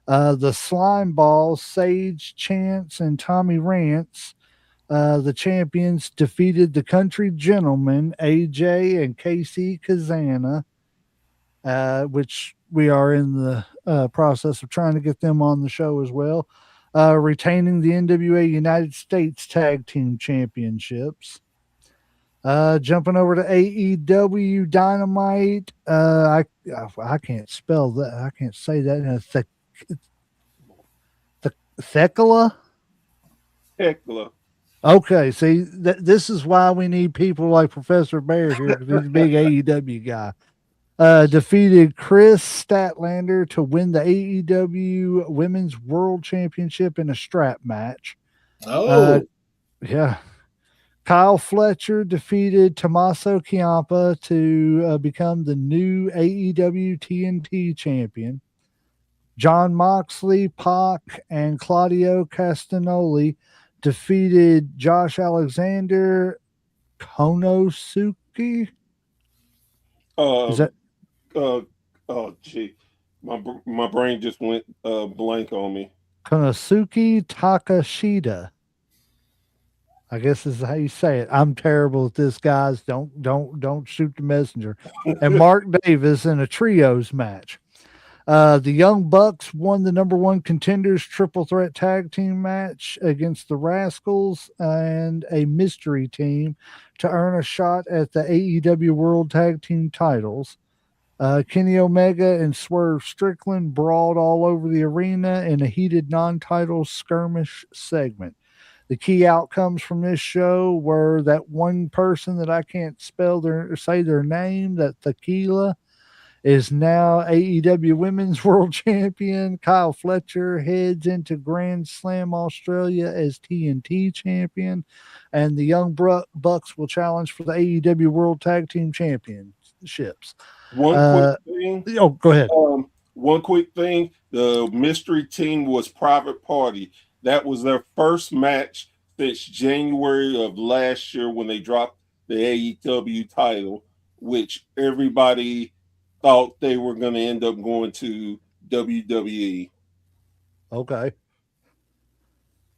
The Slime Balls, Sage Chance, and Tommy Rance, the champions, defeated the Country Gentlemen, AJ and Casey Kazana, which we are in the process of trying to get them on the show as well, retaining the NWA United States Tag Team Championships. Jumping over to AEW Dynamite, I can't spell that. I can't say that. Thekla. Heckler. Okay, see, this is why we need people like Professor Bear here because he's a big AEW guy. Defeated Chris Statlander to win the AEW Women's World Championship in a strap match. Oh, Yeah. Kyle Fletcher defeated Tommaso Ciampa to become the new AEW TNT champion. John Moxley, Pac, and Claudio Castagnoli defeated Josh Alexander, Konosuke. Is that Oh gee, my brain just went blank on me. Konosuke Takashita? I guess is how you say it. I'm terrible at this, guys. Don't shoot the messenger. And Mark Davis in a trios match. The Young Bucks won the number one contenders triple threat tag team match against the Rascals and a mystery team to earn a shot at the AEW World Tag Team titles. Kenny Omega and Swerve Strickland brawled all over the arena in a heated non-title skirmish segment. The key outcomes from this show were that one person that I can't say their name, that Tequila, is now AEW Women's World Champion. Kyle Fletcher heads into Grand Slam Australia as TNT Champion. And the Young Bucks will challenge for the AEW World Tag Team Championships. One quick thing. Oh, go ahead. One quick thing. The mystery team was Private Party. That was their first match since January of last year when they dropped the AEW title. which everybody thought they were going to end up going to WWE. Okay.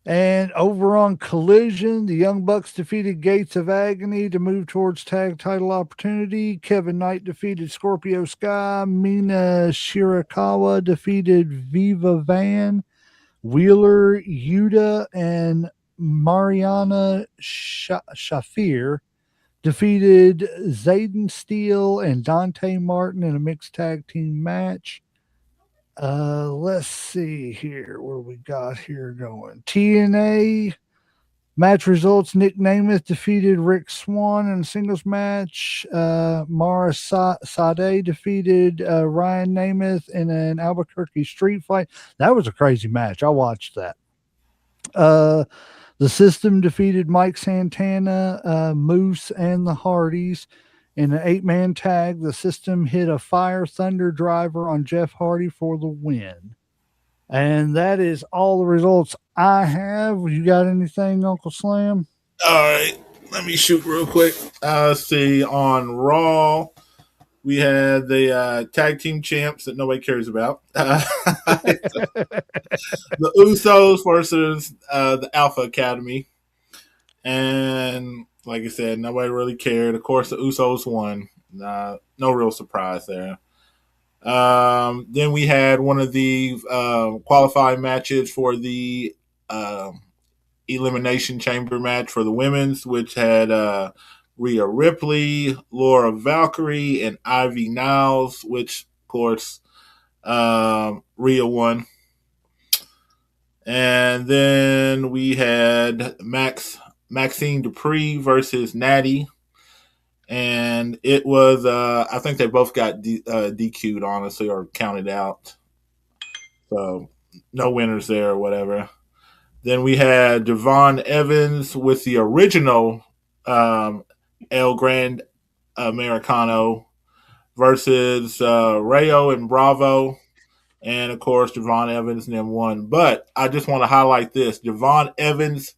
And over on Collision, the Young Bucks defeated Gates of Agony to move towards tag title opportunity. Kevin Knight defeated Scorpio Sky. Mina Shirakawa defeated Viva Van. Wheeler, Yuta, and Mariana Shafir defeated Zayden Steele and Dante Martin in a mixed tag team match. Let's see here. What do we got here going? TNA match results. Nick Namath defeated Rick Swan in a singles match. Mara Sade defeated Ryan Namath in an Albuquerque street fight. That was a crazy match. I watched that. The System defeated Mike Santana, Moose, and the Hardys. In an 8-man tag, the System hit a Fire Thunder driver on Jeff Hardy for the win. And that is all the results I have. You got anything, Uncle Slam? All right, let me shoot real quick. Let's see. On Raw, we had the tag team champs that nobody cares about. The Usos versus the Alpha Academy. And like I said, nobody really cared. Of course, the Usos won. No real surprise there. Then we had one of the qualifying matches for the Elimination Chamber match for the women's, which had Rhea Ripley, Laura Valkyrie, and Ivy Niles, which, of course, Rhea won. And then we had Maxine Dupree versus Natty. And it was, I think they both got DQ'd, honestly, or counted out. So no winners there or whatever. Then we had Devon Evans with the original El Grand Americano versus Rayo and Bravo. And, of course, Devon Evans and them won. But I just want to highlight this. Devon Evans,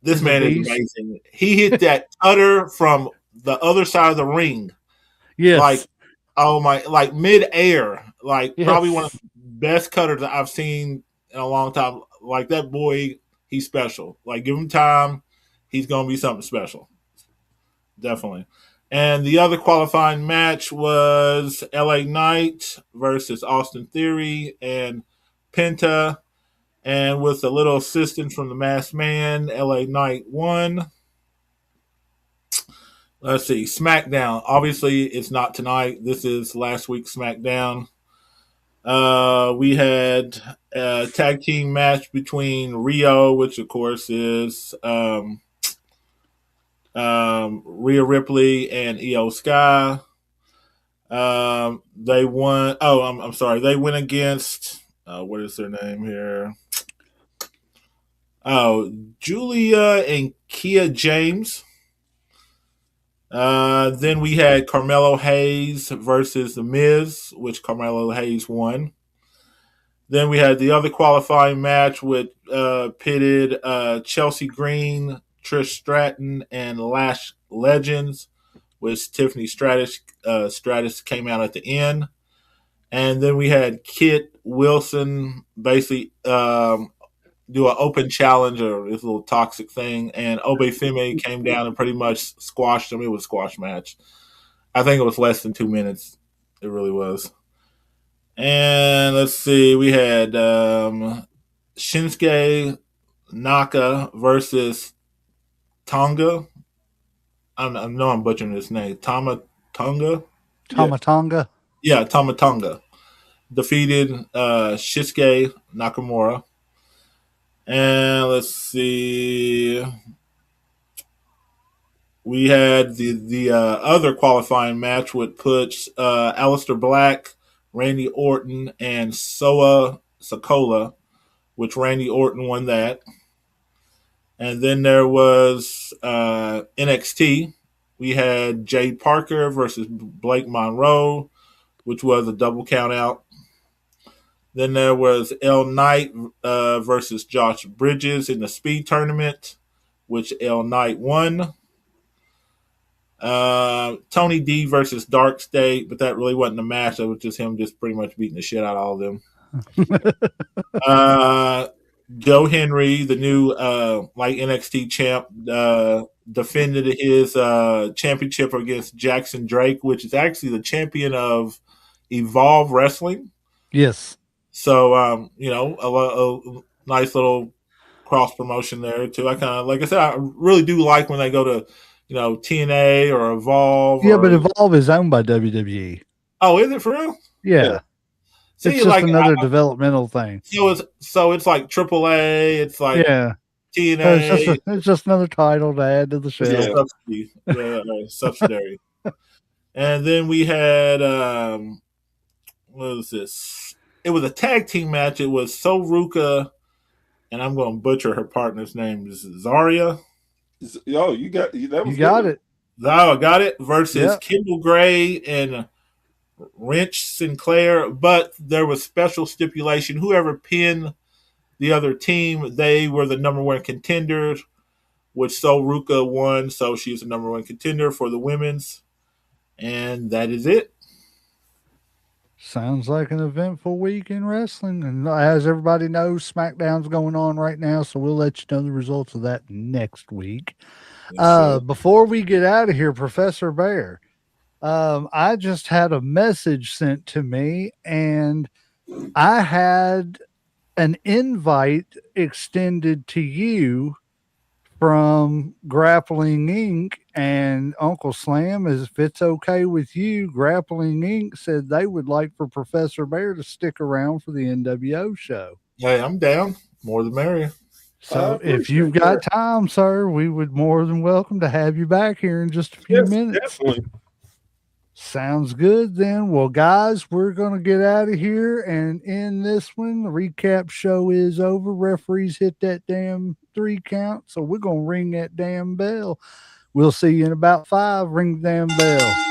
this man is amazing. He hit that cutter from the other side of the ring. Yes. Like, oh my, like mid-air. Like, yes. Probably one of the best cutters that I've seen in a long time. Like, that boy, he's special. Like, give him time. He's going to be something special. Definitely. And the other qualifying match was LA Knight versus Austin Theory and Penta. And with a little assistance from the Masked Man, LA Knight won. Let's see. SmackDown. Obviously, it's not tonight. This is last week's SmackDown. We had a tag team match between Rio, which, of course, is Rhea Ripley and Io Sky. They won. Oh, I'm sorry. They went against. What is their name here? Oh, Julia and Kia James. Then we had Carmelo Hayes versus The Miz, which Carmelo Hayes won. Then we had the other qualifying match, which pitted Chelsea Green, Trish Stratton, and Lash Legends, which Tiffany Stratus came out at the end. And then we had Kit Wilson basically do an open challenge or this little toxic thing, and Obe Femi came down and pretty much squashed him. It was a squash match. I think it was less than 2 minutes. It really was. And let's see, we had Shinsuke Naka versus Tonga. I know I'm butchering this name. Tama Tonga. Yeah, Tama Tonga defeated Shinsuke Nakamura. And let's see, we had the other qualifying match which puts Aleister Black, Randy Orton, and Soa Sokola, which Randy Orton won that. And then there was NXT. We had Jade Parker versus Blake Monroe, which was a double count out. Then there was L Knight versus Josh Bridges in the speed tournament, which L Knight won. Tony D versus Dark State, but that really wasn't a match. That was just him just pretty much beating the shit out of all of them. Joe Henry, the new like NXT champ, defended his championship against Jackson Drake, which is actually the champion of Evolve Wrestling. Yes. So you know, a nice little cross promotion there too. I kind of, like I said, I really do like when they go to, you know, TNA or Evolve. Yeah, but Evolve is owned by WWE. Oh, is it for real? Yeah. See, it's just like another developmental thing. So it's like AAA. It's like So TNA. it's just another title to add to the show. Subsidiary. And then we had what was this? It was a tag team match. It was Soruka, and I'm going to butcher her partner's name. Is Zarya? Yo, you got that. You got it. Oh, I got it. Versus Kendall Gray and Wrench Sinclair, but there was special stipulation. Whoever pinned the other team, they were the number one contenders, which Soruka won, so she's the number one contender for the women's. And that is it. Sounds like an eventful week in wrestling. And as everybody knows, SmackDown's going on right now, so we'll let you know the results of that next week. Before we get out of here, Professor Bear, I just had a message sent to me, and I had an invite extended to you from Grappling Inc. and Uncle Slam. If it's okay with you, Grappling Inc. said they would like for Professor Bear to stick around for the NWO show. Hey, I'm down. More the merrier. So if you've got time, sir, we would more than welcome to have you back here in just a few minutes. Definitely. Sounds good then. Well, guys, we're going to get out of here and end this one. The recap show is over. Referees hit that damn 3 count, so we're going to ring that damn bell. We'll see you in about 5. Ring the damn bell.